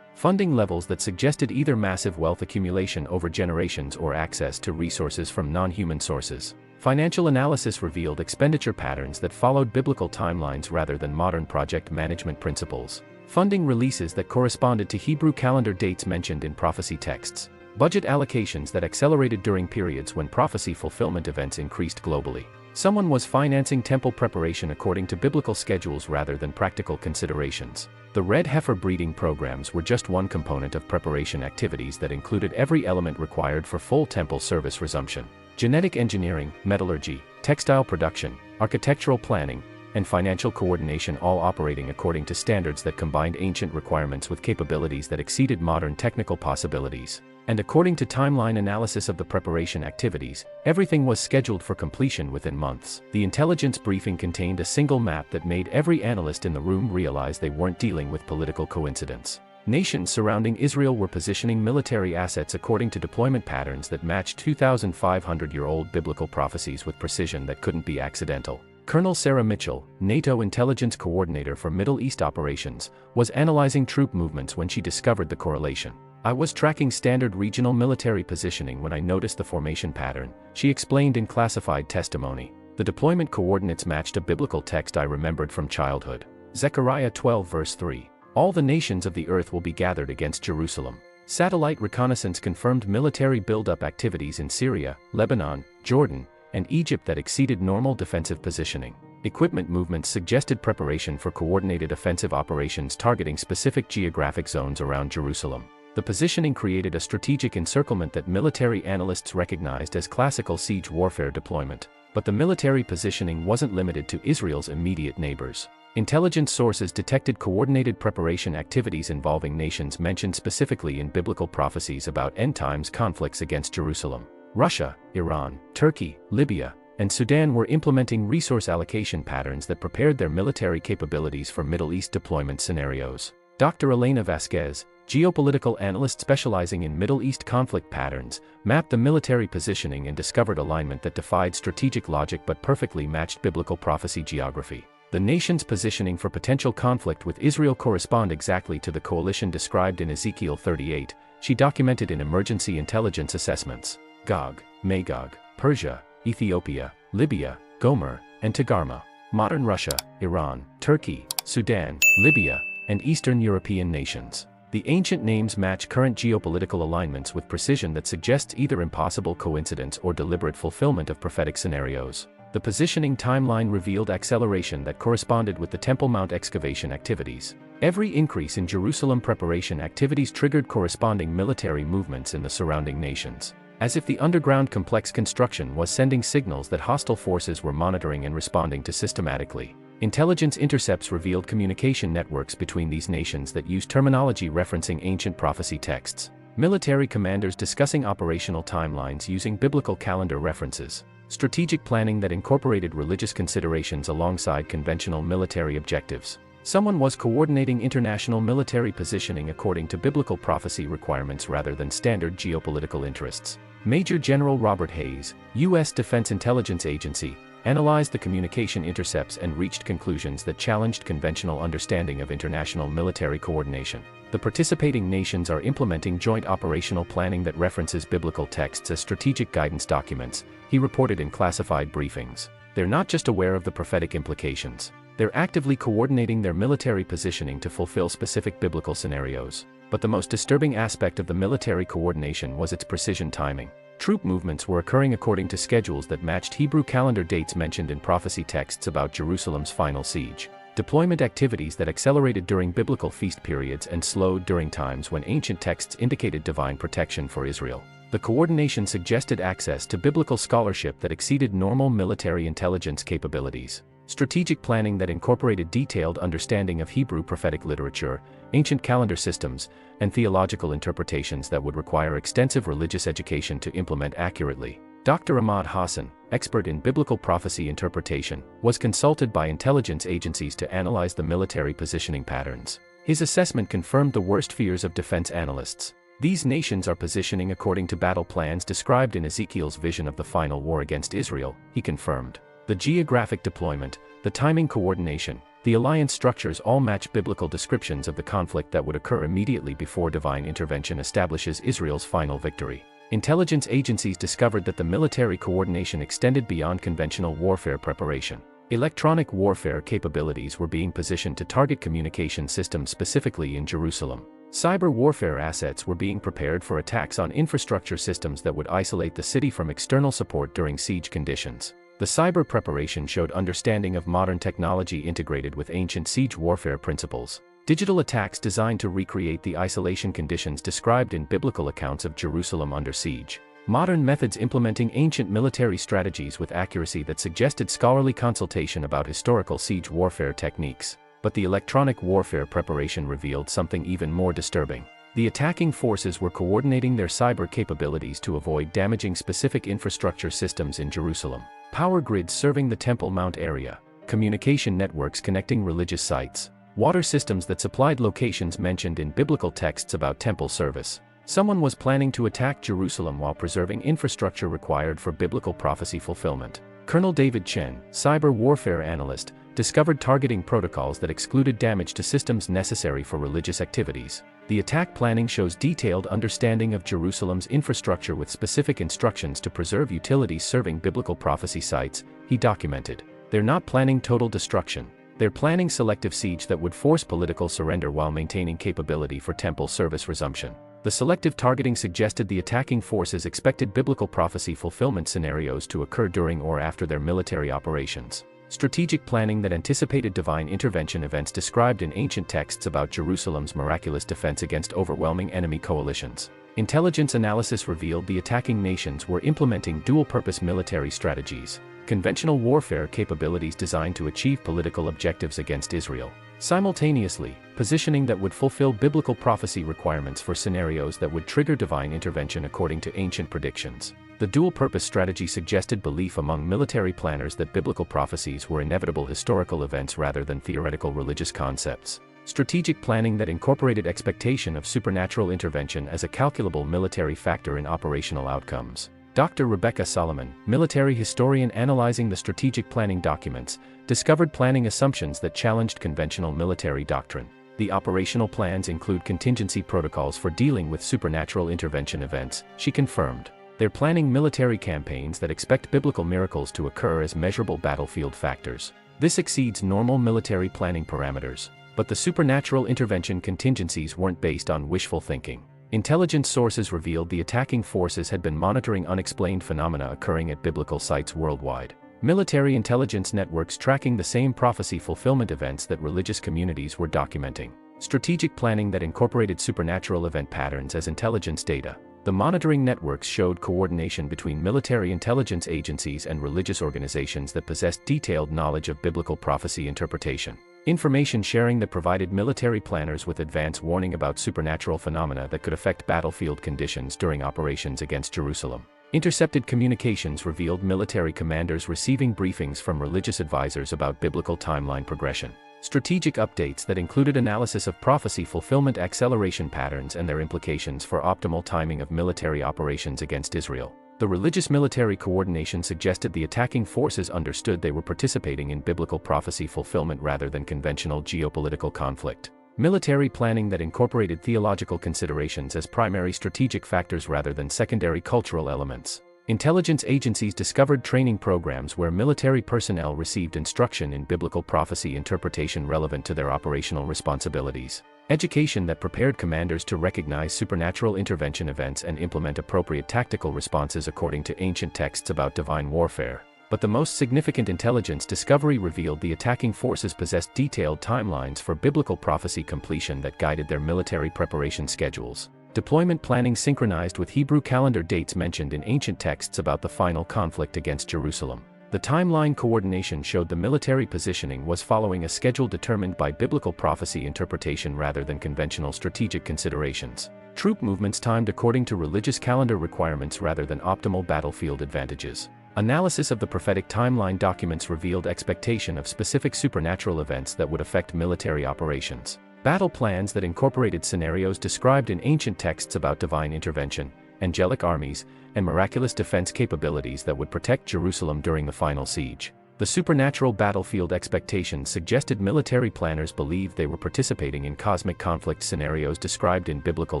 Funding levels that suggested either massive wealth accumulation over generations or access to resources from non-human sources. Financial analysis revealed expenditure patterns that followed biblical timelines rather than modern project management principles. Funding releases that corresponded to Hebrew calendar dates mentioned in prophecy texts. Budget allocations that accelerated during periods when prophecy fulfillment events increased globally. Someone was financing temple preparation according to biblical schedules rather than practical considerations. The red heifer breeding programs were just one component of preparation activities that included every element required for full temple service resumption. Genetic engineering, metallurgy, textile production, architectural planning, and financial coordination all operating according to standards that combined ancient requirements with capabilities that exceeded modern technical possibilities. And according to timeline analysis of the preparation activities, everything was scheduled for completion within months. The intelligence briefing contained a single map that made every analyst in the room realize they weren't dealing with political coincidence. Nations surrounding Israel were positioning military assets according to deployment patterns that matched 2,500-year-old biblical prophecies with precision that couldn't be accidental. Colonel Sarah Mitchell, NATO intelligence coordinator for Middle East operations, was analyzing troop movements when she discovered the correlation. "I was tracking standard regional military positioning when I noticed the formation pattern," she explained in classified testimony. "The deployment coordinates matched a biblical text I remembered from childhood. Zechariah 12 verse 3. All the nations of the earth will be gathered against Jerusalem." Satellite reconnaissance confirmed military buildup activities in Syria, Lebanon, Jordan, and Egypt that exceeded normal defensive positioning. Equipment movements suggested preparation for coordinated offensive operations targeting specific geographic zones around Jerusalem. The positioning created a strategic encirclement that military analysts recognized as classical siege warfare deployment. But the military positioning wasn't limited to Israel's immediate neighbors. Intelligence sources detected coordinated preparation activities involving nations mentioned specifically in biblical prophecies about end-times conflicts against Jerusalem. Russia, Iran, Turkey, Libya, and Sudan were implementing resource allocation patterns that prepared their military capabilities for Middle East deployment scenarios. Dr. Elena Vasquez, geopolitical analyst specializing in Middle East conflict patterns, mapped the military positioning and discovered alignment that defied strategic logic but perfectly matched biblical prophecy geography. The nation's positioning for potential conflict with Israel correspond exactly to the coalition described in Ezekiel 38, she documented in emergency intelligence assessments. Gog-Magog, Persia, Ethiopia, Libya, Gomer, and Togarmah. Modern Russia, Iran, Turkey, Sudan, Libya, and Eastern European nations. The ancient names match current geopolitical alignments with precision that suggests either impossible coincidence or deliberate fulfillment of prophetic scenarios. The positioning timeline revealed acceleration that corresponded with the Temple Mount excavation activities. Every increase in Jerusalem preparation activities triggered corresponding military movements in the surrounding nations. As if the underground complex construction was sending signals that hostile forces were monitoring and responding to systematically. Intelligence intercepts revealed communication networks between these nations that used terminology referencing ancient prophecy texts. Military commanders discussing operational timelines using biblical calendar references. Strategic planning that incorporated religious considerations alongside conventional military objectives. Someone was coordinating international military positioning according to biblical prophecy requirements rather than standard geopolitical interests. Major General Robert Hayes, U.S. Defense Intelligence Agency, analyzed the communication intercepts and reached conclusions that challenged conventional understanding of international military coordination. The participating nations are implementing joint operational planning that references biblical texts as strategic guidance documents, he reported in classified briefings. They're not just aware of the prophetic implications. They're actively coordinating their military positioning to fulfill specific biblical scenarios. But the most disturbing aspect of the military coordination was its precision timing. Troop movements were occurring according to schedules that matched Hebrew calendar dates mentioned in prophecy texts about Jerusalem's final siege. Deployment activities that accelerated during biblical feast periods and slowed during times when ancient texts indicated divine protection for Israel. The coordination suggested access to biblical scholarship that exceeded normal military intelligence capabilities. Strategic planning that incorporated detailed understanding of Hebrew prophetic literature, ancient calendar systems, and theological interpretations that would require extensive religious education to implement accurately. Dr. Ahmad Hassan, expert in biblical prophecy interpretation, was consulted by intelligence agencies to analyze the military positioning patterns. His assessment confirmed the worst fears of defense analysts. These nations are positioning according to battle plans described in Ezekiel's vision of the final war against Israel, he confirmed. The geographic deployment, the timing coordination, the alliance structures all match biblical descriptions of the conflict that would occur immediately before divine intervention establishes Israel's final victory. Intelligence agencies discovered that the military coordination extended beyond conventional warfare preparation. Electronic warfare capabilities were being positioned to target communication systems specifically in Jerusalem. Cyber warfare assets were being prepared for attacks on infrastructure systems that would isolate the city from external support during siege conditions. The cyber preparation showed understanding of modern technology integrated with ancient siege warfare principles. Digital attacks designed to recreate the isolation conditions described in biblical accounts of Jerusalem under siege. Modern methods implementing ancient military strategies with accuracy that suggested scholarly consultation about historical siege warfare techniques. But the electronic warfare preparation revealed something even more disturbing. The attacking forces were coordinating their cyber capabilities to avoid damaging specific infrastructure systems in Jerusalem. Power grids serving the Temple Mount area, communication networks connecting religious sites, water systems that supplied locations mentioned in biblical texts about temple service. Someone was planning to attack Jerusalem while preserving infrastructure required for biblical prophecy fulfillment. Colonel David Chen, cyber warfare analyst, discovered targeting protocols that excluded damage to systems necessary for religious activities. The attack planning shows detailed understanding of Jerusalem's infrastructure with specific instructions to preserve utilities serving biblical prophecy sites, he documented. They're not planning total destruction. They're planning selective siege that would force political surrender while maintaining capability for temple service resumption. The selective targeting suggested the attacking forces expected biblical prophecy fulfillment scenarios to occur during or after their military operations. Strategic planning that anticipated divine intervention events described in ancient texts about Jerusalem's miraculous defense against overwhelming enemy coalitions. Intelligence analysis revealed the attacking nations were implementing dual-purpose military strategies, conventional warfare capabilities designed to achieve political objectives against Israel, simultaneously, positioning that would fulfill biblical prophecy requirements for scenarios that would trigger divine intervention according to ancient predictions. The dual-purpose strategy suggested belief among military planners that biblical prophecies were inevitable historical events rather than theoretical religious concepts. Strategic planning that incorporated expectation of supernatural intervention as a calculable military factor in operational outcomes. Dr. Rebecca Solomon, military historian analyzing the strategic planning documents, discovered planning assumptions that challenged conventional military doctrine. The operational plans include contingency protocols for dealing with supernatural intervention events, she confirmed. They're planning military campaigns that expect biblical miracles to occur as measurable battlefield factors. This exceeds normal military planning parameters. But the supernatural intervention contingencies weren't based on wishful thinking. Intelligence sources revealed the attacking forces had been monitoring unexplained phenomena occurring at biblical sites worldwide. Military intelligence networks tracking the same prophecy fulfillment events that religious communities were documenting. Strategic planning that incorporated supernatural event patterns as intelligence data. The monitoring networks showed coordination between military intelligence agencies and religious organizations that possessed detailed knowledge of biblical prophecy interpretation. Information sharing that provided military planners with advance warning about supernatural phenomena that could affect battlefield conditions during operations against Jerusalem. Intercepted communications revealed military commanders receiving briefings from religious advisors about biblical timeline progression. Strategic updates that included analysis of prophecy fulfillment acceleration patterns and their implications for optimal timing of military operations against Israel. The religious military coordination suggested the attacking forces understood they were participating in biblical prophecy fulfillment rather than conventional geopolitical conflict. Military planning that incorporated theological considerations as primary strategic factors rather than secondary cultural elements. Intelligence agencies discovered training programs where military personnel received instruction in biblical prophecy interpretation relevant to their operational responsibilities. Education that prepared commanders to recognize supernatural intervention events and implement appropriate tactical responses according to ancient texts about divine warfare. But the most significant intelligence discovery revealed the attacking forces possessed detailed timelines for biblical prophecy completion that guided their military preparation schedules. Deployment planning synchronized with Hebrew calendar dates mentioned in ancient texts about the final conflict against Jerusalem. The timeline coordination showed the military positioning was following a schedule determined by biblical prophecy interpretation rather than conventional strategic considerations. Troop movements timed according to religious calendar requirements rather than optimal battlefield advantages. Analysis of the prophetic timeline documents revealed expectation of specific supernatural events that would affect military operations. Battle plans that incorporated scenarios described in ancient texts about divine intervention, angelic armies, and miraculous defense capabilities that would protect Jerusalem during the final siege. The supernatural battlefield expectations suggested military planners believed they were participating in cosmic conflict scenarios described in biblical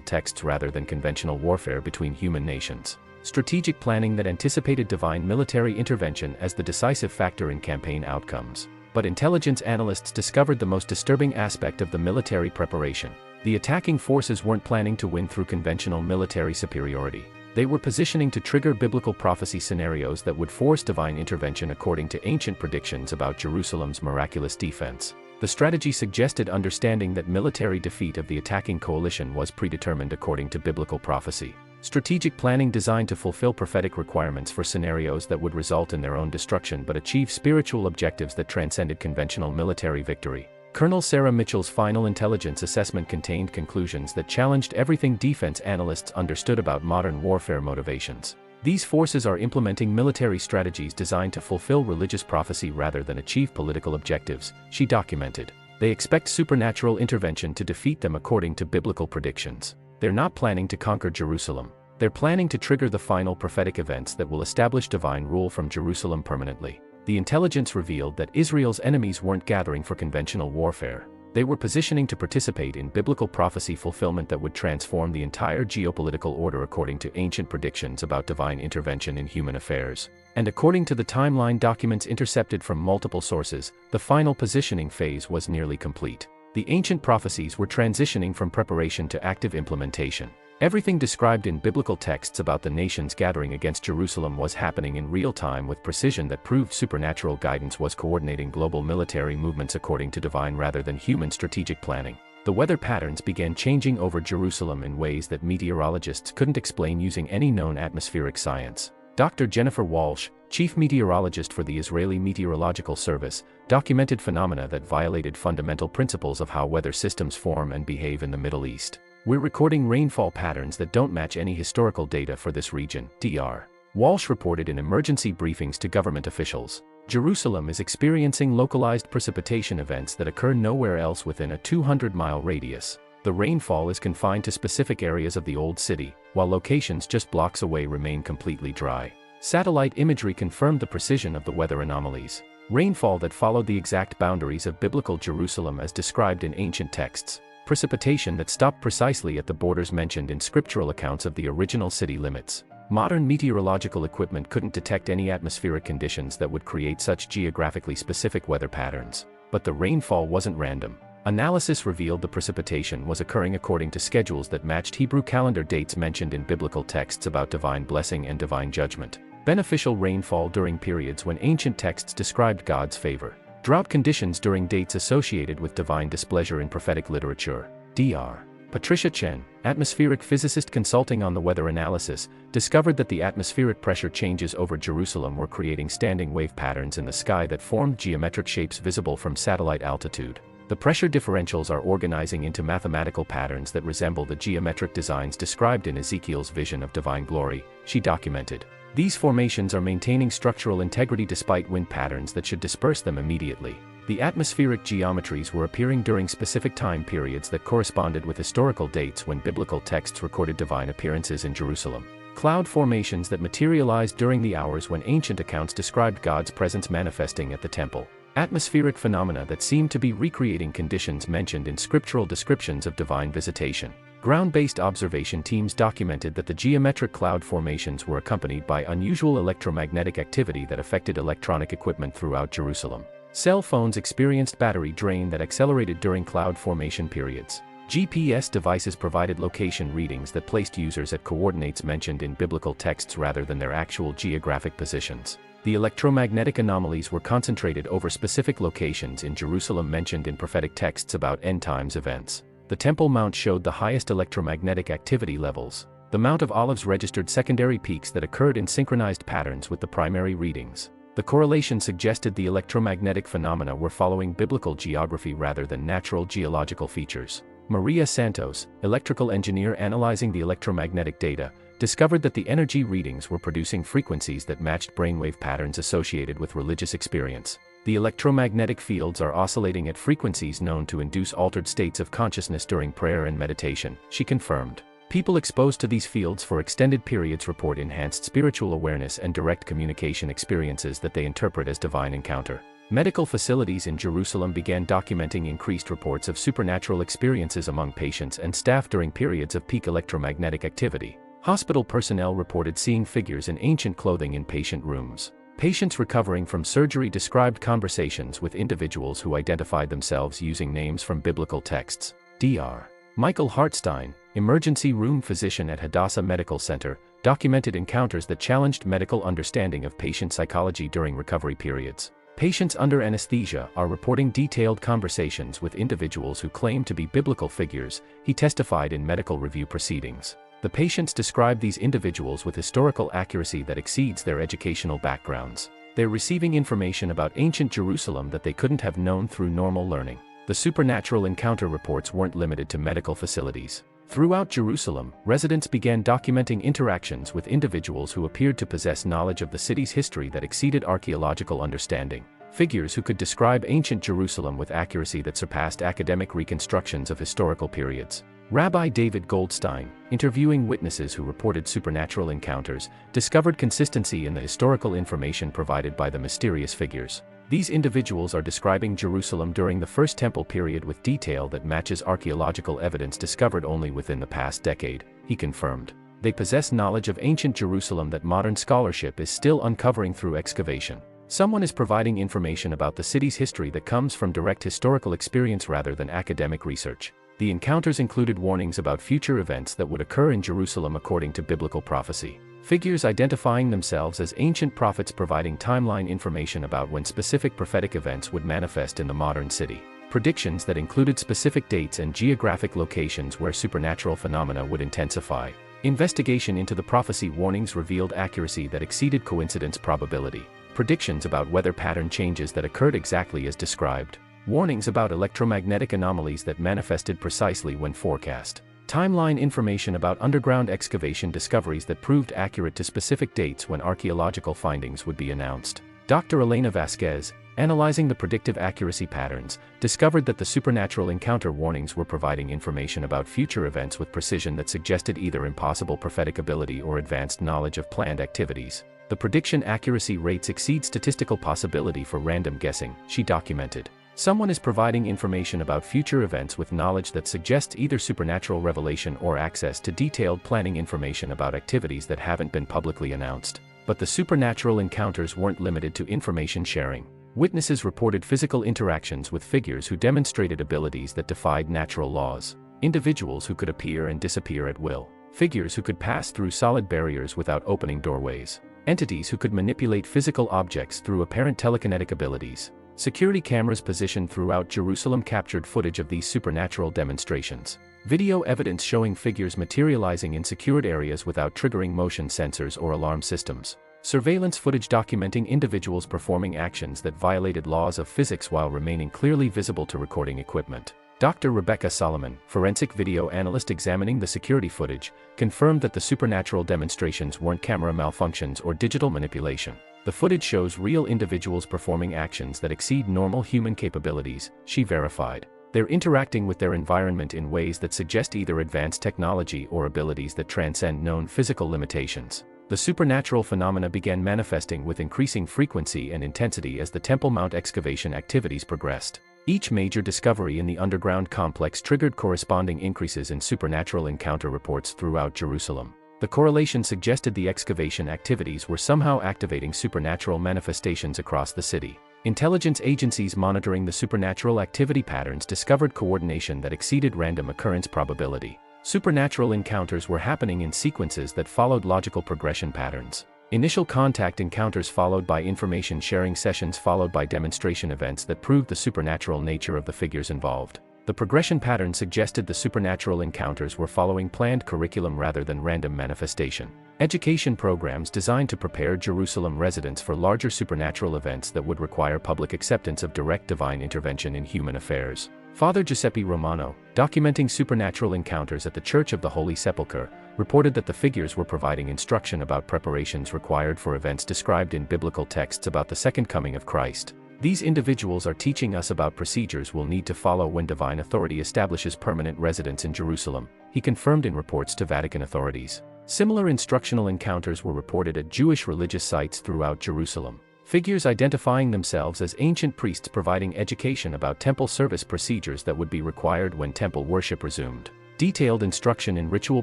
texts rather than conventional warfare between human nations. Strategic planning that anticipated divine military intervention as the decisive factor in campaign outcomes. But intelligence analysts discovered the most disturbing aspect of the military preparation. The attacking forces weren't planning to win through conventional military superiority. They were positioning to trigger biblical prophecy scenarios that would force divine intervention according to ancient predictions about Jerusalem's miraculous defense. The strategy suggested understanding that military defeat of the attacking coalition was predetermined according to biblical prophecy. Strategic planning designed to fulfill prophetic requirements for scenarios that would result in their own destruction but achieve spiritual objectives that transcended conventional military victory. Colonel Sarah Mitchell's final intelligence assessment contained conclusions that challenged everything defense analysts understood about modern warfare motivations. These forces are implementing military strategies designed to fulfill religious prophecy rather than achieve political objectives, she documented. They expect supernatural intervention to defeat them according to biblical predictions. They're not planning to conquer Jerusalem. They're planning to trigger the final prophetic events that will establish divine rule from Jerusalem permanently. The intelligence revealed that Israel's enemies weren't gathering for conventional warfare. They were positioning to participate in biblical prophecy fulfillment that would transform the entire geopolitical order according to ancient predictions about divine intervention in human affairs. And according to the timeline documents intercepted from multiple sources, the final positioning phase was nearly complete. The ancient prophecies were transitioning from preparation to active implementation. Everything described in biblical texts about the nations gathering against Jerusalem was happening in real time with precision that proved supernatural guidance was coordinating global military movements according to divine rather than human strategic planning. The weather patterns began changing over Jerusalem in ways that meteorologists couldn't explain using any known atmospheric science. Dr. Jennifer Walsh, chief meteorologist for the Israeli Meteorological Service, documented phenomena that violated fundamental principles of how weather systems form and behave in the Middle East. We're recording rainfall patterns that don't match any historical data for this region, Dr. Walsh reported in emergency briefings to government officials. Jerusalem is experiencing localized precipitation events that occur nowhere else within a 200-mile radius. The rainfall is confined to specific areas of the Old City, while locations just blocks away remain completely dry. Satellite imagery confirmed the precision of the weather anomalies. Rainfall that followed the exact boundaries of biblical Jerusalem as described in ancient texts. Precipitation that stopped precisely at the borders mentioned in scriptural accounts of the original city limits. Modern meteorological equipment couldn't detect any atmospheric conditions that would create such geographically specific weather patterns. But the rainfall wasn't random. Analysis revealed the precipitation was occurring according to schedules that matched Hebrew calendar dates mentioned in biblical texts about divine blessing and divine judgment. Beneficial rainfall during periods when ancient texts described God's favor. Drought conditions during dates associated with divine displeasure in prophetic literature. Dr. Patricia Chen, atmospheric physicist consulting on the weather analysis, discovered that the atmospheric pressure changes over Jerusalem were creating standing wave patterns in the sky that formed geometric shapes visible from satellite altitude. The pressure differentials are organizing into mathematical patterns that resemble the geometric designs described in Ezekiel's vision of divine glory, she documented. These formations are maintaining structural integrity despite wind patterns that should disperse them immediately. The atmospheric geometries were appearing during specific time periods that corresponded with historical dates when biblical texts recorded divine appearances in Jerusalem. Cloud formations that materialized during the hours when ancient accounts described God's presence manifesting at the temple. Atmospheric phenomena that seemed to be recreating conditions mentioned in scriptural descriptions of divine visitation. Ground-based observation teams documented that the geometric cloud formations were accompanied by unusual electromagnetic activity that affected electronic equipment throughout Jerusalem. Cell phones experienced battery drain that accelerated during cloud formation periods. GPS devices provided location readings that placed users at coordinates mentioned in biblical texts rather than their actual geographic positions. The electromagnetic anomalies were concentrated over specific locations in Jerusalem mentioned in prophetic texts about end times events. The Temple Mount showed the highest electromagnetic activity levels. The Mount of Olives registered secondary peaks that occurred in synchronized patterns with the primary readings. The correlation suggested the electromagnetic phenomena were following biblical geography rather than natural geological features. Maria Santos, electrical engineer analyzing the electromagnetic data, discovered that the energy readings were producing frequencies that matched brainwave patterns associated with religious experience. The electromagnetic fields are oscillating at frequencies known to induce altered states of consciousness during prayer and meditation, she confirmed. People exposed to these fields for extended periods report enhanced spiritual awareness and direct communication experiences that they interpret as divine encounter. Medical facilities in Jerusalem began documenting increased reports of supernatural experiences among patients and staff during periods of peak electromagnetic activity. Hospital personnel reported seeing figures in ancient clothing in patient rooms. Patients recovering from surgery described conversations with individuals who identified themselves using names from biblical texts. Dr. Michael Hartstein, emergency room physician at Hadassah Medical Center, documented encounters that challenged medical understanding of patient psychology during recovery periods. Patients under anesthesia are reporting detailed conversations with individuals who claim to be biblical figures, he testified in medical review proceedings. The patients describe these individuals with historical accuracy that exceeds their educational backgrounds. They're receiving information about ancient Jerusalem that they couldn't have known through normal learning. The supernatural encounter reports weren't limited to medical facilities. Throughout Jerusalem, residents began documenting interactions with individuals who appeared to possess knowledge of the city's history that exceeded archaeological understanding. Figures who could describe ancient Jerusalem with accuracy that surpassed academic reconstructions of historical periods. Rabbi David Goldstein, interviewing witnesses who reported supernatural encounters, discovered consistency in the historical information provided by the mysterious figures. These individuals are describing Jerusalem during the First Temple period with detail that matches archaeological evidence discovered only within the past decade, he confirmed. They possess knowledge of ancient Jerusalem that modern scholarship is still uncovering through excavation. Someone is providing information about the city's history that comes from direct historical experience rather than academic research. The encounters included warnings about future events that would occur in Jerusalem according to biblical prophecy. Figures identifying themselves as ancient prophets providing timeline information about when specific prophetic events would manifest in the modern city. Predictions that included specific dates and geographic locations where supernatural phenomena would intensify. Investigation into the prophecy warnings revealed accuracy that exceeded coincidence probability. Predictions about weather pattern changes that occurred exactly as described. Warnings about electromagnetic anomalies that manifested precisely when forecast. Timeline information about underground excavation discoveries that proved accurate to specific dates when archaeological findings would be announced. Dr. Elena Vasquez, analyzing the predictive accuracy patterns, discovered that the supernatural encounter warnings were providing information about future events with precision that suggested either impossible prophetic ability or advanced knowledge of planned activities. The prediction accuracy rates exceed statistical possibility for random guessing, she documented. Someone is providing information about future events with knowledge that suggests either supernatural revelation or access to detailed planning information about activities that haven't been publicly announced. But the supernatural encounters weren't limited to information sharing. Witnesses reported physical interactions with figures who demonstrated abilities that defied natural laws. Individuals who could appear and disappear at will. Figures who could pass through solid barriers without opening doorways. Entities who could manipulate physical objects through apparent telekinetic abilities. Security cameras positioned throughout Jerusalem captured footage of these supernatural demonstrations. Video evidence showing figures materializing in secured areas without triggering motion sensors or alarm systems. Surveillance footage documenting individuals performing actions that violated laws of physics while remaining clearly visible to recording equipment. Dr. Rebecca Solomon, forensic video analyst examining the security footage, confirmed that the supernatural demonstrations weren't camera malfunctions or digital manipulation. The footage shows real individuals performing actions that exceed normal human capabilities, she verified. They're interacting with their environment in ways that suggest either advanced technology or abilities that transcend known physical limitations. The supernatural phenomena began manifesting with increasing frequency and intensity as the Temple Mount excavation activities progressed. Each major discovery in the underground complex triggered corresponding increases in supernatural encounter reports throughout Jerusalem. The correlation suggested the excavation activities were somehow activating supernatural manifestations across the city. Intelligence agencies monitoring the supernatural activity patterns discovered coordination that exceeded random occurrence probability. Supernatural encounters were happening in sequences that followed logical progression patterns. Initial contact encounters followed by information sharing sessions followed by demonstration events that proved the supernatural nature of the figures involved. The progression pattern suggested the supernatural encounters were following planned curriculum rather than random manifestation. Education programs designed to prepare Jerusalem residents for larger supernatural events that would require public acceptance of direct divine intervention in human affairs. Father Giuseppe Romano, documenting supernatural encounters at the Church of the Holy Sepulchre, reported that the figures were providing instruction about preparations required for events described in biblical texts about the second coming of Christ. These individuals are teaching us about procedures we'll need to follow when divine authority establishes permanent residence in Jerusalem, he confirmed in reports to Vatican authorities. Similar instructional encounters were reported at Jewish religious sites throughout Jerusalem. Figures identifying themselves as ancient priests providing education about temple service procedures that would be required when temple worship resumed. Detailed instruction in ritual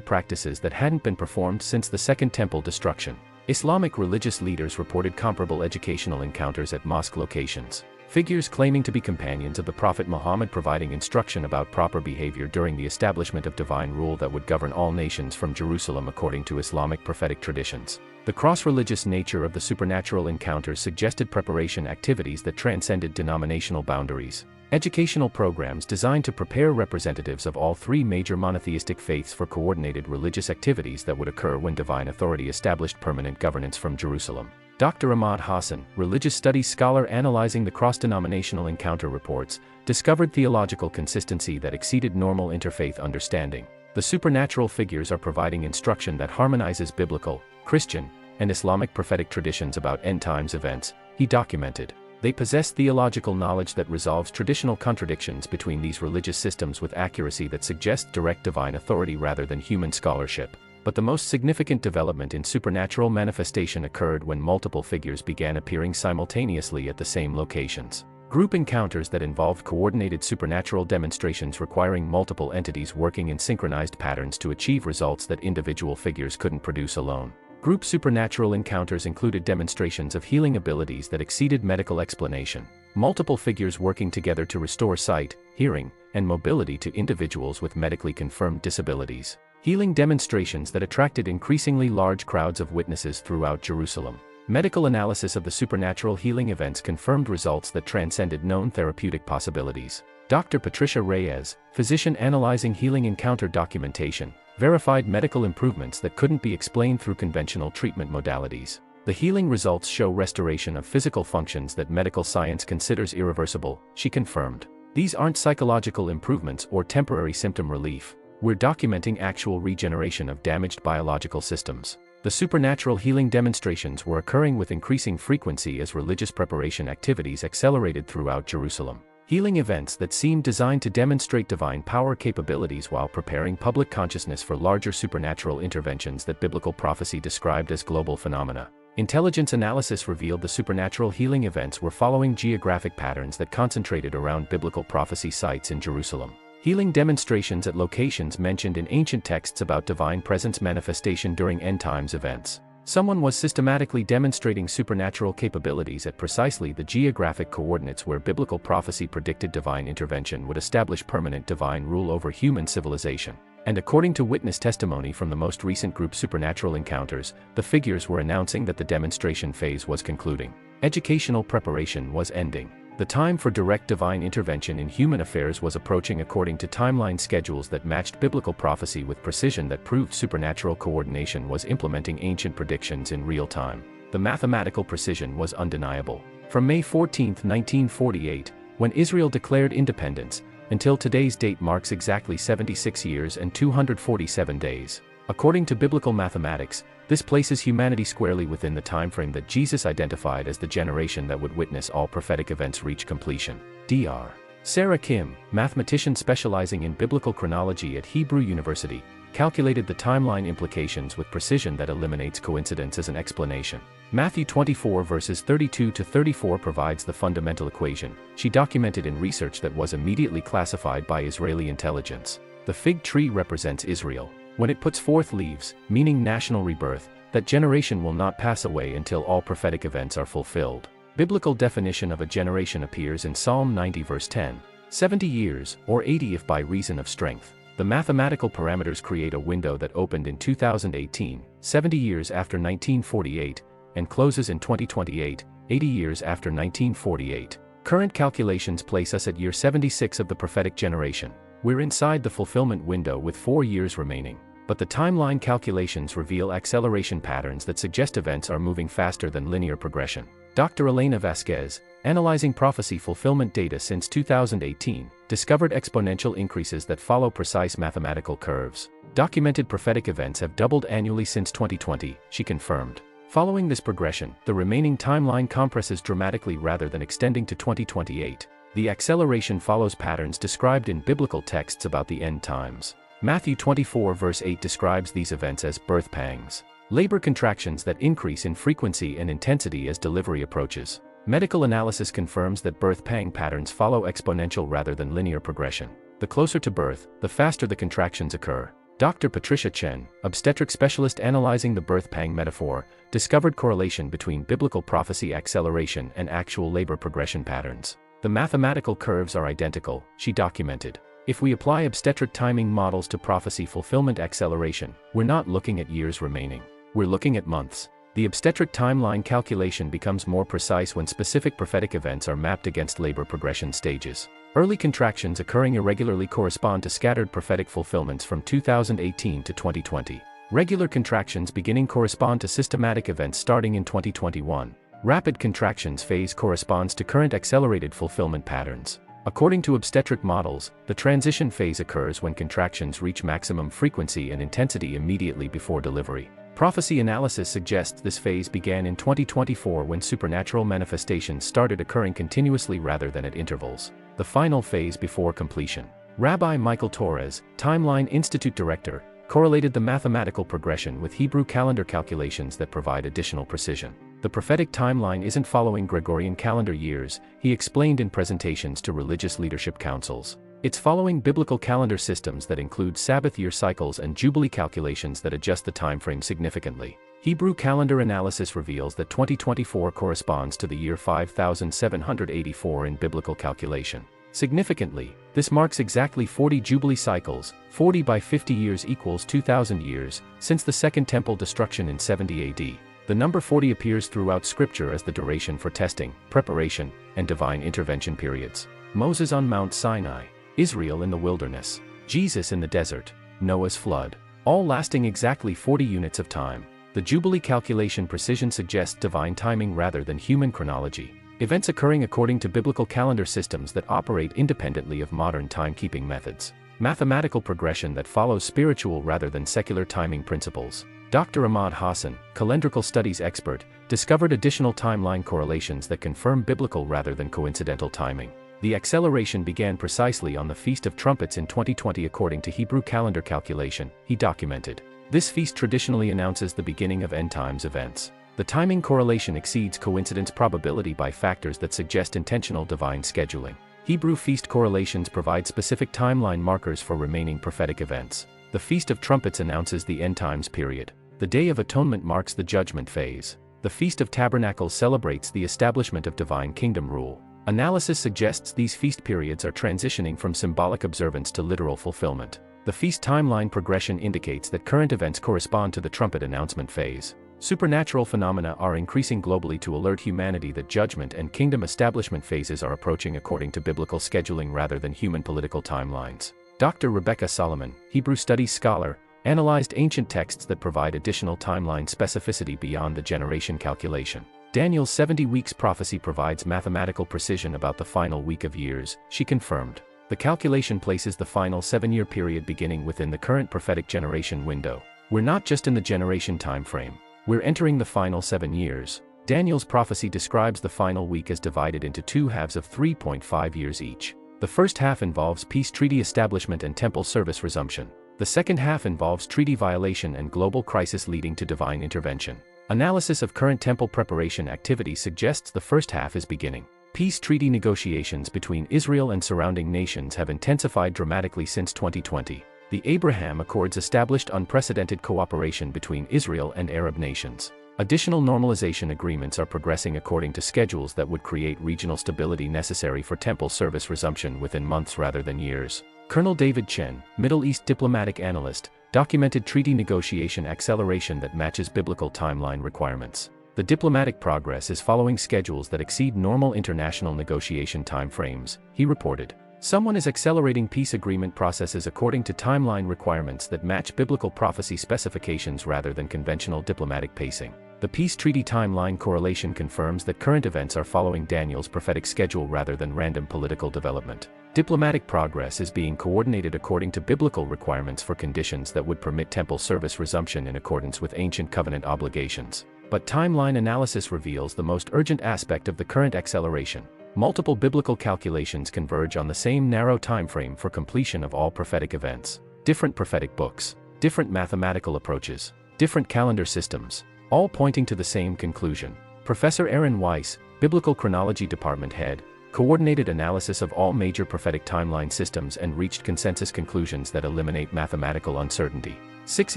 practices that hadn't been performed since the Second Temple destruction. Islamic religious leaders reported comparable educational encounters at mosque locations. Figures claiming to be companions of the Prophet Muhammad providing instruction about proper behavior during the establishment of divine rule that would govern all nations from Jerusalem according to Islamic prophetic traditions. The cross-religious nature of the supernatural encounters suggested preparation activities that transcended denominational boundaries. Educational programs designed to prepare representatives of all three major monotheistic faiths for coordinated religious activities that would occur when divine authority established permanent governance from Jerusalem. Dr. Ahmad Hassan, religious studies scholar analyzing the cross-denominational encounter reports, discovered theological consistency that exceeded normal interfaith understanding. The supernatural figures are providing instruction that harmonizes biblical, Christian, and Islamic prophetic traditions about end-times events, he documented. They possess theological knowledge that resolves traditional contradictions between these religious systems with accuracy that suggests direct divine authority rather than human scholarship. But the most significant development in supernatural manifestation occurred when multiple figures began appearing simultaneously at the same locations. Group encounters that involved coordinated supernatural demonstrations requiring multiple entities working in synchronized patterns to achieve results that individual figures couldn't produce alone. Group supernatural encounters included demonstrations of healing abilities that exceeded medical explanation. Multiple figures working together to restore sight, hearing, and mobility to individuals with medically confirmed disabilities. Healing demonstrations that attracted increasingly large crowds of witnesses throughout Jerusalem. Medical analysis of the supernatural healing events confirmed results that transcended known therapeutic possibilities. Dr. Patricia Reyes, physician analyzing healing encounter documentation, verified medical improvements that couldn't be explained through conventional treatment modalities. The healing results show restoration of physical functions that medical science considers irreversible, she confirmed. These aren't psychological improvements or temporary symptom relief. We're documenting actual regeneration of damaged biological systems. The supernatural healing demonstrations were occurring with increasing frequency as religious preparation activities accelerated throughout Jerusalem. Healing events that seemed designed to demonstrate divine power capabilities while preparing public consciousness for larger supernatural interventions that biblical prophecy described as global phenomena. Intelligence analysis revealed the supernatural healing events were following geographic patterns that concentrated around biblical prophecy sites in Jerusalem. Healing demonstrations at locations mentioned in ancient texts about divine presence manifestation during end times events. Someone was systematically demonstrating supernatural capabilities at precisely the geographic coordinates where biblical prophecy predicted divine intervention would establish permanent divine rule over human civilization. And according to witness testimony from the most recent group supernatural encounters, the figures were announcing that the demonstration phase was concluding. Educational preparation was ending. The time for direct divine intervention in human affairs was approaching according to timeline schedules that matched biblical prophecy with precision that proved supernatural coordination was implementing ancient predictions in real time. The mathematical precision was undeniable. From May 14, 1948, when Israel declared independence, until today's date marks exactly 76 years and 247 days. According to biblical mathematics, this places humanity squarely within the timeframe that Jesus identified as the generation that would witness all prophetic events reach completion. Dr. Sarah Kim, mathematician specializing in biblical chronology at Hebrew University, calculated the timeline implications with precision that eliminates coincidence as an explanation. Matthew 24 verses 32 to 34 provides the fundamental equation she documented in research that was immediately classified by Israeli intelligence. The fig tree represents Israel. When it puts forth leaves, meaning national rebirth, that generation will not pass away until all prophetic events are fulfilled. Biblical definition of a generation appears in Psalm 90 verse 10. 70 years, or 80 if by reason of strength. The mathematical parameters create a window that opened in 2018, 70 years after 1948, and closes in 2028, 80 years after 1948. Current calculations place us at year 76 of the prophetic generation. We're inside the fulfillment window with 4 years remaining. But the timeline calculations reveal acceleration patterns that suggest events are moving faster than linear progression. Dr. Elena Vasquez, analyzing prophecy fulfillment data since 2018, discovered exponential increases that follow precise mathematical curves. Documented prophetic events have doubled annually since 2020, she confirmed. Following this progression, the remaining timeline compresses dramatically rather than extending to 2028. The acceleration follows patterns described in biblical texts about the end times. Matthew 24 verse 8 describes these events as birth pangs, labor contractions that increase in frequency and intensity as delivery approaches. Medical analysis confirms that birth pang patterns follow exponential rather than linear progression. The closer to birth, the faster the contractions occur. Dr. Patricia Chen, obstetric specialist analyzing the birth pang metaphor, discovered correlation between biblical prophecy acceleration and actual labor progression patterns. The mathematical curves are identical, she documented. If we apply obstetric timing models to prophecy fulfillment acceleration, we're not looking at years remaining. We're looking at months. The obstetric timeline calculation becomes more precise when specific prophetic events are mapped against labor progression stages. Early contractions occurring irregularly correspond to scattered prophetic fulfillments from 2018 to 2020. Regular contractions beginning correspond to systematic events starting in 2021. Rapid contractions phase corresponds to current accelerated fulfillment patterns. According to obstetric models, the transition phase occurs when contractions reach maximum frequency and intensity immediately before delivery. Prophecy analysis suggests this phase began in 2024 when supernatural manifestations started occurring continuously rather than at intervals. The final phase before completion. Rabbi Michael Torres, Timeline Institute director, correlated the mathematical progression with Hebrew calendar calculations that provide additional precision. The prophetic timeline isn't following Gregorian calendar years, he explained in presentations to religious leadership councils. It's following biblical calendar systems that include Sabbath year cycles and Jubilee calculations that adjust the timeframe significantly. Hebrew calendar analysis reveals that 2024 corresponds to the year 5784 in biblical calculation. Significantly, this marks exactly 40 Jubilee cycles, 40 by 50 years equals 2,000 years, since the Second Temple destruction in 70 AD. The number 40 appears throughout Scripture as the duration for testing, preparation, and divine intervention periods. Moses on Mount Sinai, Israel in the wilderness, Jesus in the desert, Noah's flood, all lasting exactly 40 units of time. The Jubilee calculation precision suggests divine timing rather than human chronology. Events occurring according to biblical calendar systems that operate independently of modern timekeeping methods. Mathematical progression that follows spiritual rather than secular timing principles. Dr. Ahmad Hassan, calendrical studies expert, discovered additional timeline correlations that confirm biblical rather than coincidental timing. The acceleration began precisely on the Feast of Trumpets in 2020 according to Hebrew calendar calculation, he documented. This feast traditionally announces the beginning of end times events. The timing correlation exceeds coincidence probability by factors that suggest intentional divine scheduling. Hebrew feast correlations provide specific timeline markers for remaining prophetic events. The Feast of Trumpets announces the end times period. The Day of Atonement marks the judgment phase. The Feast of Tabernacles celebrates the establishment of divine kingdom rule. Analysis suggests these feast periods are transitioning from symbolic observance to literal fulfillment. The feast timeline progression indicates that current events correspond to the trumpet announcement phase. Supernatural phenomena are increasing globally to alert humanity that judgment and kingdom establishment phases are approaching according to biblical scheduling rather than human political timelines. Dr. Rebecca Solomon, Hebrew studies scholar, analyzed ancient texts that provide additional timeline specificity beyond the generation calculation. Daniel's 70 weeks prophecy provides mathematical precision about the final week of years, she confirmed. The calculation places the final 7-year period beginning within the current prophetic generation window. We're not just in the generation time frame. We're entering the final 7 years. Daniel's prophecy describes the final week as divided into 2 halves of 3.5 years each. The first half involves peace treaty establishment and temple service resumption. The second half involves treaty violation and global crisis leading to divine intervention. Analysis of current temple preparation activity suggests the first half is beginning. Peace treaty negotiations between Israel and surrounding nations have intensified dramatically since 2020. The Abraham Accords established unprecedented cooperation between Israel and Arab nations. Additional normalization agreements are progressing according to schedules that would create regional stability necessary for temple service resumption within months rather than years. Colonel David Chen, Middle East diplomatic analyst, documented treaty negotiation acceleration that matches biblical timeline requirements. The diplomatic progress is following schedules that exceed normal international negotiation timeframes, he reported. Someone is accelerating peace agreement processes according to timeline requirements that match biblical prophecy specifications rather than conventional diplomatic pacing. The peace treaty timeline correlation confirms that current events are following Daniel's prophetic schedule rather than random political development. Diplomatic progress is being coordinated according to biblical requirements for conditions that would permit temple service resumption in accordance with ancient covenant obligations. But timeline analysis reveals the most urgent aspect of the current acceleration. Multiple biblical calculations converge on the same narrow timeframe for completion of all prophetic events. Different prophetic books, different mathematical approaches, different calendar systems, all pointing to the same conclusion. Professor Aaron Weiss, Biblical Chronology Department head, coordinated analysis of all major prophetic timeline systems and reached consensus conclusions that eliminate mathematical uncertainty. 6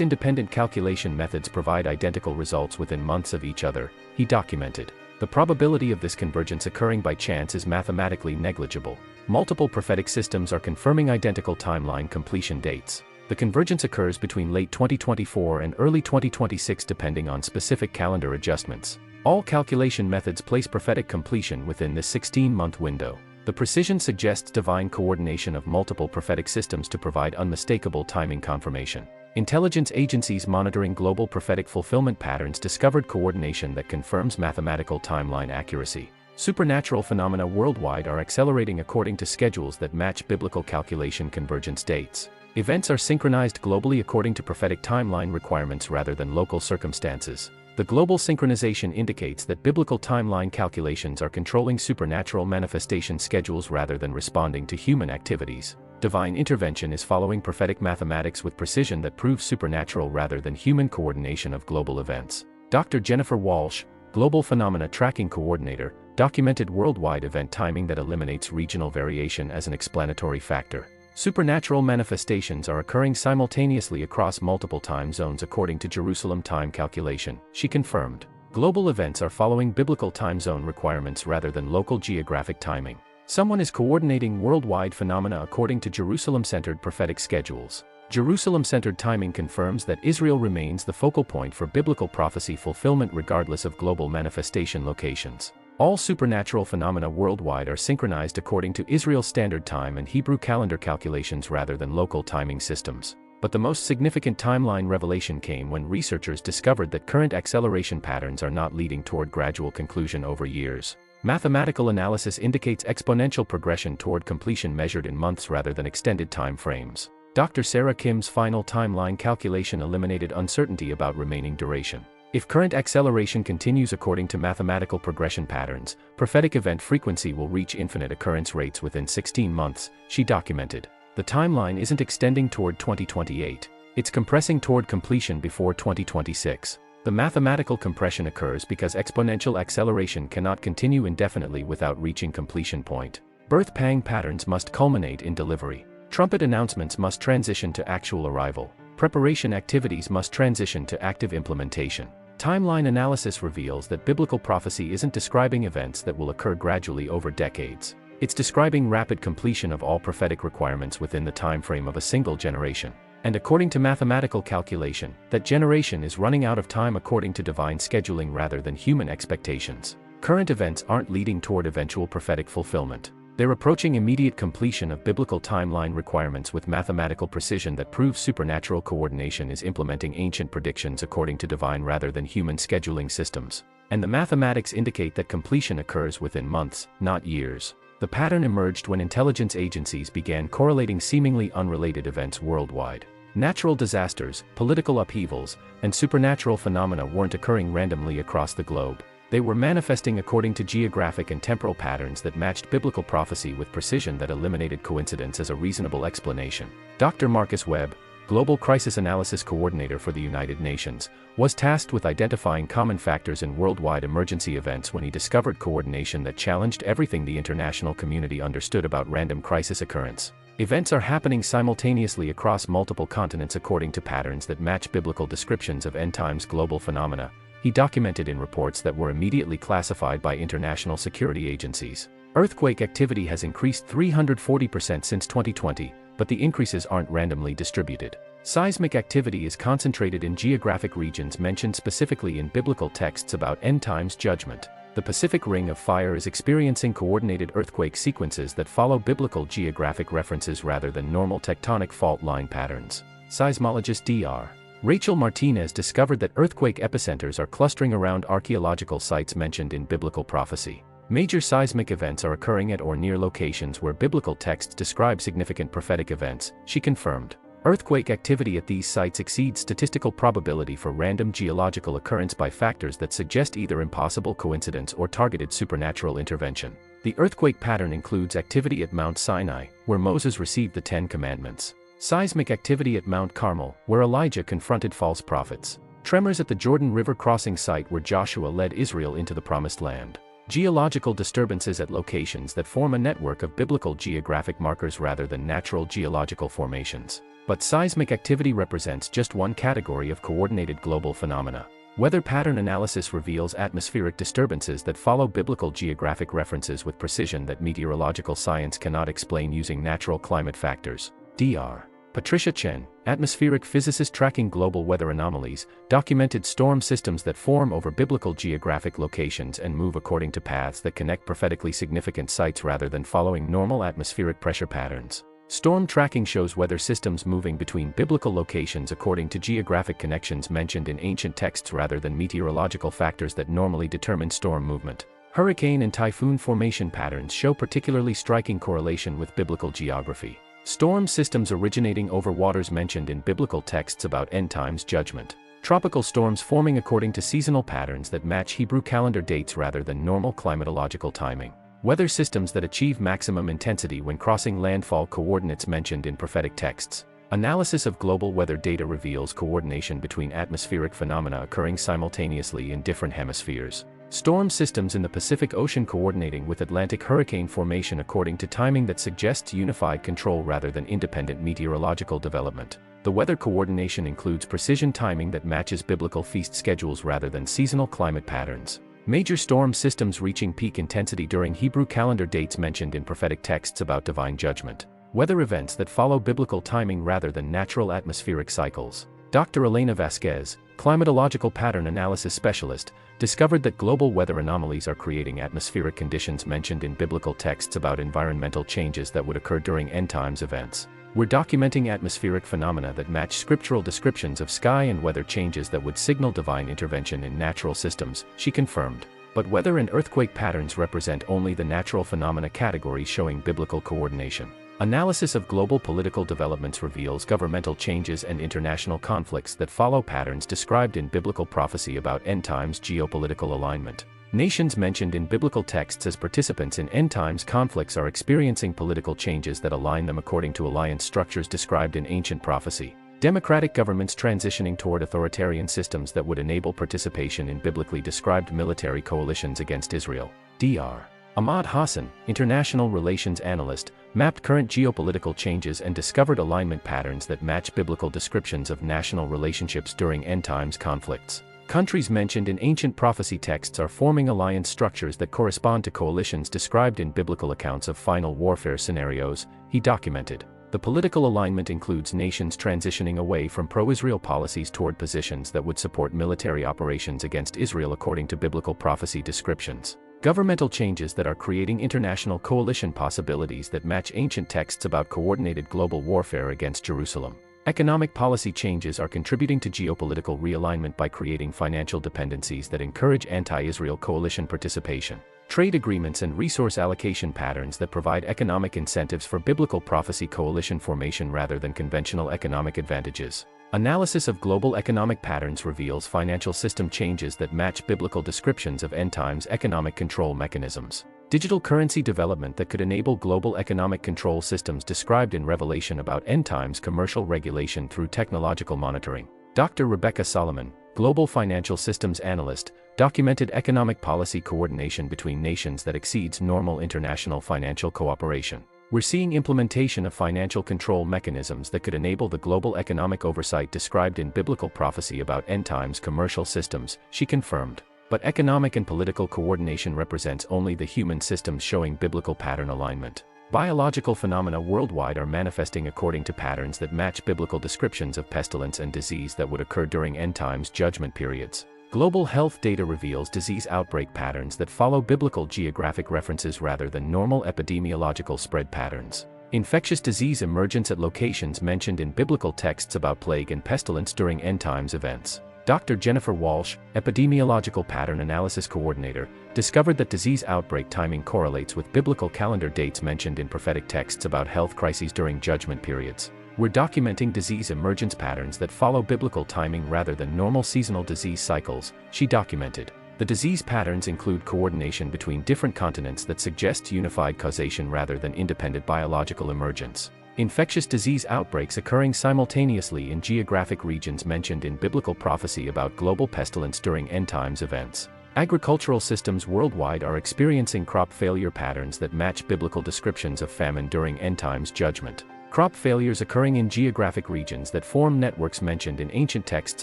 independent calculation methods provide identical results within months of each other, he documented. The probability of this convergence occurring by chance is mathematically negligible. Multiple prophetic systems are confirming identical timeline completion dates. The convergence occurs between late 2024 and early 2026 depending on specific calendar adjustments. All calculation methods place prophetic completion within this 16-month window. The precision suggests divine coordination of multiple prophetic systems to provide unmistakable timing confirmation. Intelligence agencies monitoring global prophetic fulfillment patterns discovered coordination that confirms mathematical timeline accuracy. Supernatural phenomena worldwide are accelerating according to schedules that match biblical calculation convergence dates. Events are synchronized globally according to prophetic timeline requirements rather than local circumstances. The global synchronization indicates that biblical timeline calculations are controlling supernatural manifestation schedules rather than responding to human activities. Divine intervention is following prophetic mathematics with precision that proves supernatural rather than human coordination of global events. Dr. Jennifer Walsh, Global Phenomena Tracking Coordinator, documented worldwide event timing that eliminates regional variation as an explanatory factor. Supernatural manifestations are occurring simultaneously across multiple time zones according to Jerusalem time calculation, she confirmed. Global events are following biblical time zone requirements rather than local geographic timing. Someone is coordinating worldwide phenomena according to Jerusalem-centered prophetic schedules. Jerusalem-centered timing confirms that Israel remains the focal point for biblical prophecy fulfillment regardless of global manifestation locations. All supernatural phenomena worldwide are synchronized according to Israel's standard time and Hebrew calendar calculations rather than local timing systems. But the most significant timeline revelation came when researchers discovered that current acceleration patterns are not leading toward gradual conclusion over years. Mathematical analysis indicates exponential progression toward completion measured in months rather than extended time frames. Dr. Sarah Kim's final timeline calculation eliminated uncertainty about remaining duration. If current acceleration continues according to mathematical progression patterns, prophetic event frequency will reach infinite occurrence rates within 16 months, she documented. The timeline isn't extending toward 2028, it's compressing toward completion before 2026. The mathematical compression occurs because exponential acceleration cannot continue indefinitely without reaching completion point. Birth pang patterns must culminate in delivery. Trumpet announcements must transition to actual arrival. Preparation activities must transition to active implementation. Timeline analysis reveals that biblical prophecy isn't describing events that will occur gradually over decades. It's describing rapid completion of all prophetic requirements within the time frame of a single generation. And according to mathematical calculation, that generation is running out of time according to divine scheduling rather than human expectations. Current events aren't leading toward eventual prophetic fulfillment. They're approaching immediate completion of biblical timeline requirements with mathematical precision that proves supernatural coordination is implementing ancient predictions according to divine rather than human scheduling systems. And the mathematics indicate that completion occurs within months, not years. The pattern emerged when intelligence agencies began correlating seemingly unrelated events worldwide. Natural disasters, political upheavals, and supernatural phenomena weren't occurring randomly across the globe. They were manifesting according to geographic and temporal patterns that matched biblical prophecy with precision that eliminated coincidence as a reasonable explanation. Dr. Marcus Webb, Global Crisis Analysis Coordinator for the United Nations, was tasked with identifying common factors in worldwide emergency events when he discovered coordination that challenged everything the international community understood about random crisis occurrence. Events are happening simultaneously across multiple continents according to patterns that match biblical descriptions of end times global phenomena, he documented in reports that were immediately classified by international security agencies. Earthquake activity has increased 340% since 2020, but the increases aren't randomly distributed. Seismic activity is concentrated in geographic regions mentioned specifically in biblical texts about end times judgment. The Pacific Ring of Fire is experiencing coordinated earthquake sequences that follow biblical geographic references rather than normal tectonic fault line patterns. Seismologist Dr. Rachel Martinez discovered that earthquake epicenters are clustering around archaeological sites mentioned in biblical prophecy. Major seismic events are occurring at or near locations where biblical texts describe significant prophetic events, she confirmed. Earthquake activity at these sites exceeds statistical probability for random geological occurrence by factors that suggest either impossible coincidence or targeted supernatural intervention. The earthquake pattern includes activity at Mount Sinai, where Moses received the Ten Commandments. Seismic activity at Mount Carmel, where Elijah confronted false prophets. Tremors at the Jordan River crossing site where Joshua led Israel into the Promised Land. Geological disturbances at locations that form a network of biblical geographic markers rather than natural geological formations. But seismic activity represents just one category of coordinated global phenomena. Weather pattern analysis reveals atmospheric disturbances that follow biblical geographic references with precision that meteorological science cannot explain using natural climate factors. Dr. Patricia Chen, atmospheric physicist tracking global weather anomalies, documented storm systems that form over biblical geographic locations and move according to paths that connect prophetically significant sites rather than following normal atmospheric pressure patterns. Storm tracking shows weather systems moving between biblical locations according to geographic connections mentioned in ancient texts rather than meteorological factors that normally determine storm movement. Hurricane and typhoon formation patterns show particularly striking correlation with biblical geography. Storm systems originating over waters mentioned in biblical texts about end times judgment. Tropical storms forming according to seasonal patterns that match Hebrew calendar dates rather than normal climatological timing. Weather systems that achieve maximum intensity when crossing landfall coordinates mentioned in prophetic texts. Analysis of global weather data reveals coordination between atmospheric phenomena occurring simultaneously in different hemispheres. Storm systems in the Pacific Ocean coordinating with Atlantic hurricane formation according to timing that suggests unified control rather than independent meteorological development. The weather coordination includes precision timing that matches biblical feast schedules rather than seasonal climate patterns. Major storm systems reaching peak intensity during Hebrew calendar dates mentioned in prophetic texts about divine judgment. Weather events that follow biblical timing rather than natural atmospheric cycles. Dr. Elena Vasquez, climatological pattern analysis specialist, discovered that global weather anomalies are creating atmospheric conditions mentioned in biblical texts about environmental changes that would occur during end times events. We're documenting atmospheric phenomena that match scriptural descriptions of sky and weather changes that would signal divine intervention in natural systems, she confirmed. But weather and earthquake patterns represent only the natural phenomena category showing biblical coordination. Analysis of global political developments reveals governmental changes and international conflicts that follow patterns described in biblical prophecy about end times geopolitical alignment. Nations mentioned in biblical texts as participants in end times conflicts are experiencing political changes that align them according to alliance structures described in ancient prophecy. Democratic governments transitioning toward authoritarian systems that would enable participation in biblically described military coalitions against Israel. Dr. Ahmad Hassan, international relations analyst, mapped current geopolitical changes and discovered alignment patterns that match biblical descriptions of national relationships during end times conflicts. Countries mentioned in ancient prophecy texts are forming alliance structures that correspond to coalitions described in biblical accounts of final warfare scenarios, he documented. The political alignment includes nations transitioning away from pro-Israel policies toward positions that would support military operations against Israel according to biblical prophecy descriptions. Governmental changes that are creating international coalition possibilities that match ancient texts about coordinated global warfare against Jerusalem. Economic policy changes are contributing to geopolitical realignment by creating financial dependencies that encourage anti-Israel coalition participation. Trade agreements and resource allocation patterns that provide economic incentives for biblical prophecy coalition formation rather than conventional economic advantages. Analysis of global economic patterns reveals financial system changes that match biblical descriptions of end times economic control mechanisms. Digital currency development that could enable global economic control systems described in Revelation about end times commercial regulation through technological monitoring. Dr. Rebecca Solomon, global financial systems analyst, documented economic policy coordination between nations that exceeds normal international financial cooperation. We're seeing implementation of financial control mechanisms that could enable the global economic oversight described in biblical prophecy about end times commercial systems, she confirmed. But economic and political coordination represents only the human systems showing biblical pattern alignment. Biological phenomena worldwide are manifesting according to patterns that match biblical descriptions of pestilence and disease that would occur during end times judgment periods. Global health data reveals disease outbreak patterns that follow biblical geographic references rather than normal epidemiological spread patterns. Infectious disease emergence at locations mentioned in biblical texts about plague and pestilence during end times events. Dr. Jennifer Walsh, epidemiological pattern analysis coordinator, discovered that disease outbreak timing correlates with biblical calendar dates mentioned in prophetic texts about health crises during judgment periods. We're documenting disease emergence patterns that follow biblical timing rather than normal seasonal disease cycles, she documented. The disease patterns include coordination between different continents that suggests unified causation rather than independent biological emergence. Infectious disease outbreaks occurring simultaneously in geographic regions mentioned in biblical prophecy about global pestilence during end times events. Agricultural systems worldwide are experiencing crop failure patterns that match biblical descriptions of famine during end times judgment. Crop failures occurring in geographic regions that form networks mentioned in ancient texts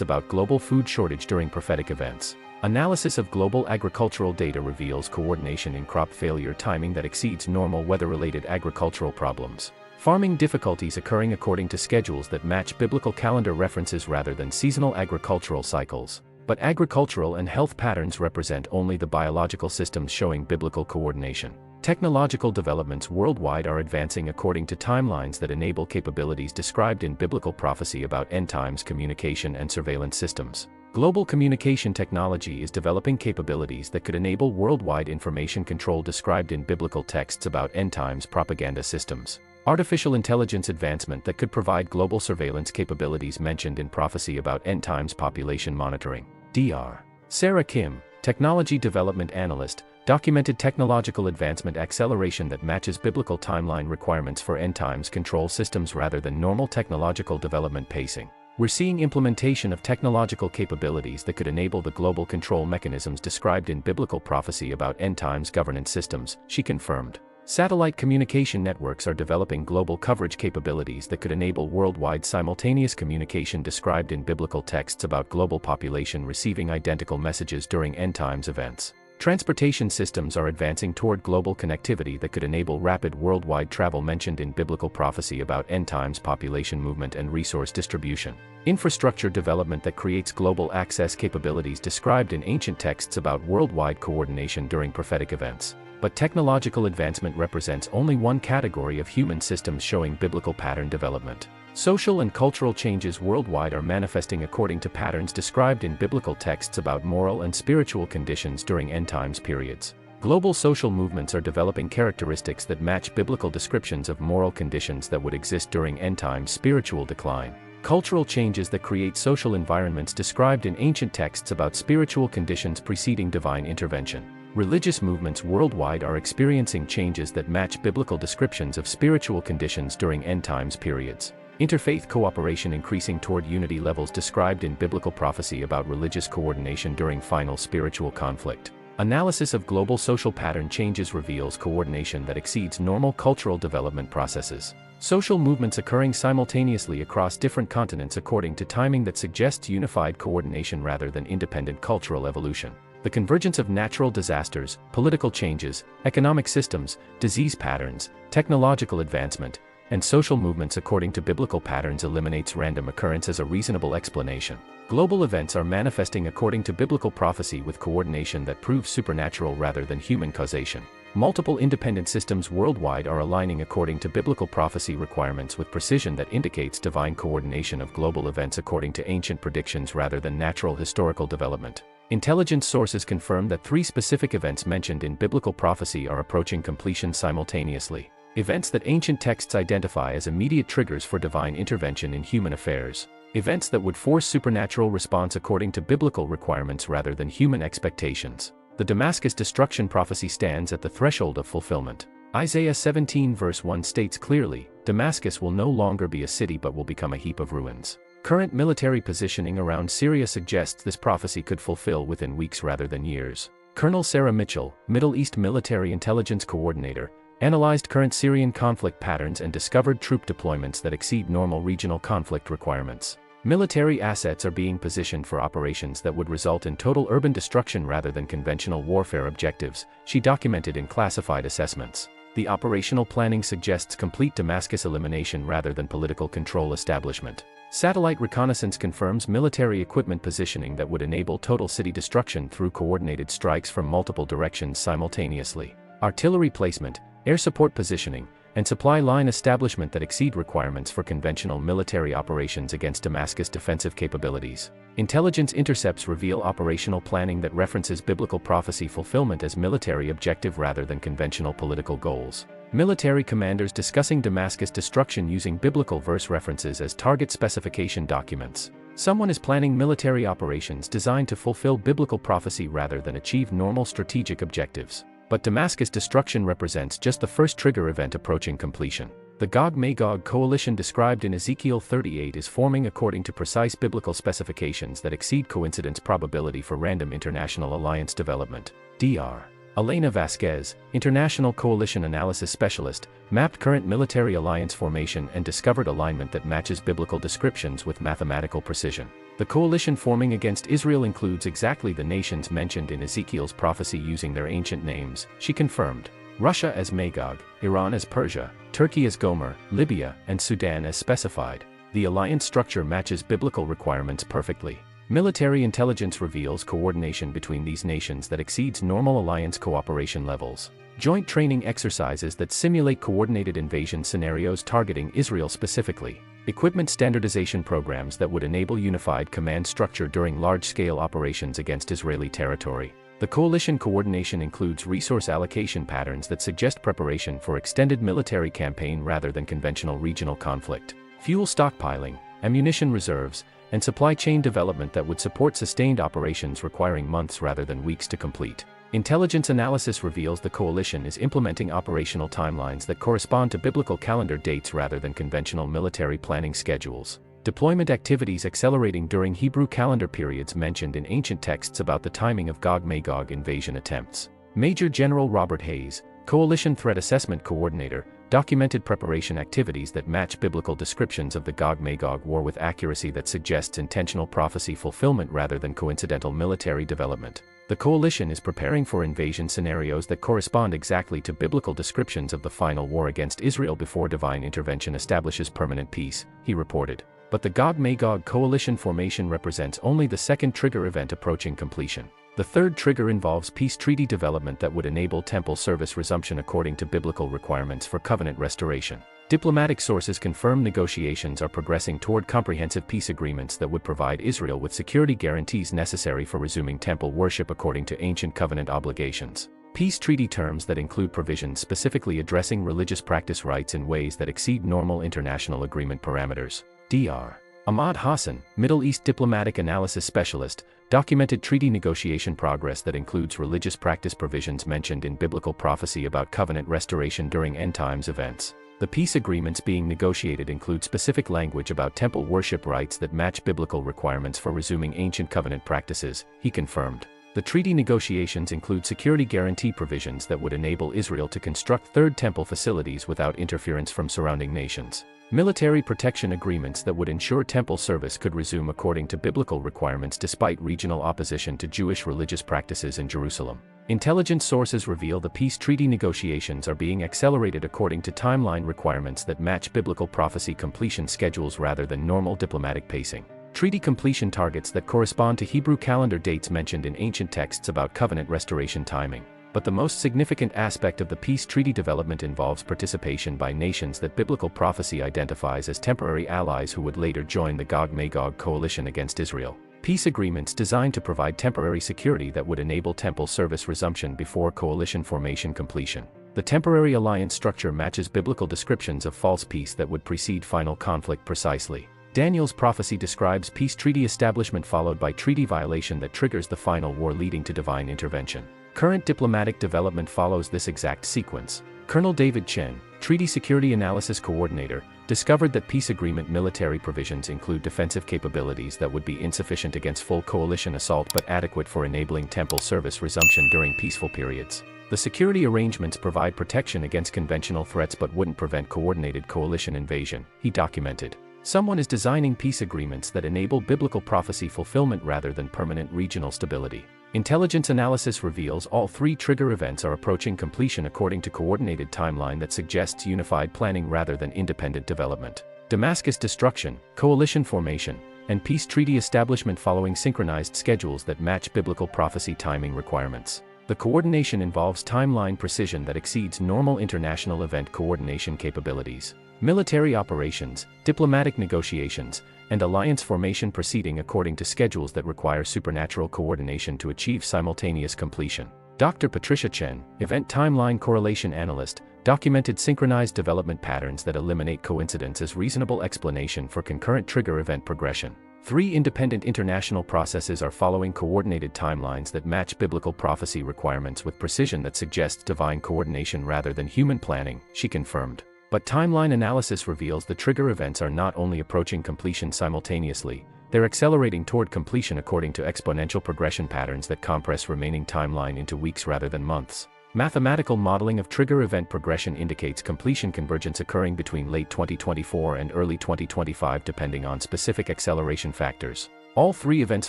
about global food shortage during prophetic events. Analysis of global agricultural data reveals coordination in crop failure timing that exceeds normal weather-related agricultural problems. Farming difficulties occurring according to schedules that match biblical calendar references rather than seasonal agricultural cycles. But agricultural and health patterns represent only the biological systems showing biblical coordination. Technological developments worldwide are advancing according to timelines that enable capabilities described in biblical prophecy about end times communication and surveillance systems. Global communication technology is developing capabilities that could enable worldwide information control described in biblical texts about end times propaganda systems. Artificial intelligence advancement that could provide global surveillance capabilities mentioned in prophecy about end times population monitoring. Dr. Sarah Kim, technology development analyst, documented technological advancement acceleration that matches biblical timeline requirements for end times control systems rather than normal technological development pacing. We're seeing implementation of technological capabilities that could enable the global control mechanisms described in biblical prophecy about end times governance systems, she confirmed. Satellite communication networks are developing global coverage capabilities that could enable worldwide simultaneous communication described in biblical texts about global population receiving identical messages during end times events. Transportation systems are advancing toward global connectivity that could enable rapid worldwide travel mentioned in biblical prophecy about end times population movement and resource distribution. Infrastructure development that creates global access capabilities described in ancient texts about worldwide coordination during prophetic events. But technological advancement represents only one category of human systems showing biblical pattern development. Social and cultural changes worldwide are manifesting according to patterns described in biblical texts about moral and spiritual conditions during end times periods. Global social movements are developing characteristics that match biblical descriptions of moral conditions that would exist during end times spiritual decline. Cultural changes that create social environments described in ancient texts about spiritual conditions preceding divine intervention. Religious movements worldwide are experiencing changes that match biblical descriptions of spiritual conditions during end times periods. Interfaith cooperation increasing toward unity levels described in biblical prophecy about religious coordination during final spiritual conflict. Analysis of global social pattern changes reveals coordination that exceeds normal cultural development processes. Social movements occurring simultaneously across different continents according to timing that suggests unified coordination rather than independent cultural evolution. The convergence of natural disasters, political changes, economic systems, disease patterns, technological advancement, and social movements according to biblical patterns eliminates random occurrence as a reasonable explanation. Global events are manifesting according to biblical prophecy with coordination that proves supernatural rather than human causation. Multiple independent systems worldwide are aligning according to biblical prophecy requirements with precision that indicates divine coordination of global events according to ancient predictions rather than natural historical development. Intelligence sources confirm that 3 specific events mentioned in biblical prophecy are approaching completion simultaneously. Events that ancient texts identify as immediate triggers for divine intervention in human affairs. Events that would force supernatural response according to biblical requirements rather than human expectations. The Damascus destruction prophecy stands at the threshold of fulfillment. Isaiah 17 verse 1 states clearly, Damascus will no longer be a city but will become a heap of ruins. Current military positioning around Syria suggests this prophecy could fulfill within weeks rather than years. Colonel Sarah Mitchell, Middle East Military Intelligence Coordinator, analyzed current Syrian conflict patterns and discovered troop deployments that exceed normal regional conflict requirements. Military assets are being positioned for operations that would result in total urban destruction rather than conventional warfare objectives, she documented in classified assessments. The operational planning suggests complete Damascus elimination rather than political control establishment. Satellite reconnaissance confirms military equipment positioning that would enable total city destruction through coordinated strikes from multiple directions simultaneously. Artillery placement, air support positioning, and supply line establishment that exceed requirements for conventional military operations against Damascus' defensive capabilities. Intelligence intercepts reveal operational planning that references biblical prophecy fulfillment as military objective rather than conventional political goals. Military commanders discussing Damascus destruction using biblical verse references as target specification documents. Someone is planning military operations designed to fulfill biblical prophecy rather than achieve normal strategic objectives. But Damascus destruction represents just the first trigger event approaching completion. The Gog-Magog coalition described in Ezekiel 38 is forming according to precise biblical specifications that exceed coincidence probability for random international alliance development. Dr. Elena Vasquez, International Coalition Analysis Specialist, mapped current military alliance formation and discovered alignment that matches biblical descriptions with mathematical precision. The coalition forming against Israel includes exactly the nations mentioned in Ezekiel's prophecy using their ancient names, she confirmed. Russia as Magog, Iran as Persia, Turkey as Gomer, Libya, and Sudan as specified. The alliance structure matches biblical requirements perfectly. Military intelligence reveals coordination between these nations that exceeds normal alliance cooperation levels. Joint training exercises that simulate coordinated invasion scenarios targeting Israel specifically. Equipment standardization programs that would enable unified command structure during large-scale operations against Israeli territory. The coalition coordination includes resource allocation patterns that suggest preparation for extended military campaign rather than conventional regional conflict. Fuel stockpiling, ammunition reserves, and supply chain development that would support sustained operations requiring months rather than weeks to complete. Intelligence analysis reveals the coalition is implementing operational timelines that correspond to biblical calendar dates rather than conventional military planning schedules. Deployment activities accelerating during Hebrew calendar periods mentioned in ancient texts about the timing of Gog-Magog invasion attempts. Major General Robert Hayes, Coalition Threat Assessment Coordinator, documented preparation activities that match biblical descriptions of the Gog-Magog war with accuracy that suggests intentional prophecy fulfillment rather than coincidental military development. The coalition is preparing for invasion scenarios that correspond exactly to biblical descriptions of the final war against Israel before divine intervention establishes permanent peace, he reported. But the Gog-Magog coalition formation represents only the second trigger event approaching completion. The third trigger involves peace treaty development that would enable temple service resumption according to biblical requirements for covenant restoration. Diplomatic sources confirm negotiations are progressing toward comprehensive peace agreements that would provide Israel with security guarantees necessary for resuming temple worship according to ancient covenant obligations. Peace treaty terms that include provisions specifically addressing religious practice rights in ways that exceed normal international agreement parameters. Dr. Ahmad Hassan, Middle East diplomatic analysis specialist, documented treaty negotiation progress that includes religious practice provisions mentioned in biblical prophecy about covenant restoration during end times events. The peace agreements being negotiated include specific language about temple worship rights that match biblical requirements for resuming ancient covenant practices, he confirmed. The treaty negotiations include security guarantee provisions that would enable Israel to construct third temple facilities without interference from surrounding nations. Military protection agreements that would ensure temple service could resume according to biblical requirements despite regional opposition to Jewish religious practices in Jerusalem. Intelligence sources reveal the peace treaty negotiations are being accelerated according to timeline requirements that match biblical prophecy completion schedules rather than normal diplomatic pacing. Treaty completion targets that correspond to Hebrew calendar dates mentioned in ancient texts about covenant restoration timing. But the most significant aspect of the peace treaty development involves participation by nations that biblical prophecy identifies as temporary allies who would later join the Gog-Magog coalition against Israel. Peace agreements designed to provide temporary security that would enable temple service resumption before coalition formation completion. The temporary alliance structure matches biblical descriptions of false peace that would precede final conflict precisely. Daniel's prophecy describes peace treaty establishment followed by treaty violation that triggers the final war leading to divine intervention. Current diplomatic development follows this exact sequence. Colonel David Chen, Treaty Security Analysis Coordinator, discovered that peace agreement military provisions include defensive capabilities that would be insufficient against full coalition assault but adequate for enabling temple service resumption during peaceful periods. The security arrangements provide protection against conventional threats but wouldn't prevent coordinated coalition invasion, he documented. Someone is designing peace agreements that enable biblical prophecy fulfillment rather than permanent regional stability. Intelligence analysis reveals all 3 trigger events are approaching completion according to coordinated timeline that suggests unified planning rather than independent development. Damascus destruction, coalition formation, and peace treaty establishment following synchronized schedules that match biblical prophecy timing requirements. The coordination involves timeline precision that exceeds normal international event coordination capabilities. Military operations, diplomatic negotiations, and alliance formation proceeding according to schedules that require supernatural coordination to achieve simultaneous completion. Dr. Patricia Chen, event timeline correlation analyst, documented synchronized development patterns that eliminate coincidence as reasonable explanation for concurrent trigger event progression. 3 independent international processes are following coordinated timelines that match biblical prophecy requirements with precision that suggests divine coordination rather than human planning, she confirmed. But timeline analysis reveals the trigger events are not only approaching completion simultaneously, they're accelerating toward completion according to exponential progression patterns that compress remaining timeline into weeks rather than months. Mathematical modeling of trigger event progression indicates completion convergence occurring between late 2024 and early 2025 depending on specific acceleration factors. All 3 events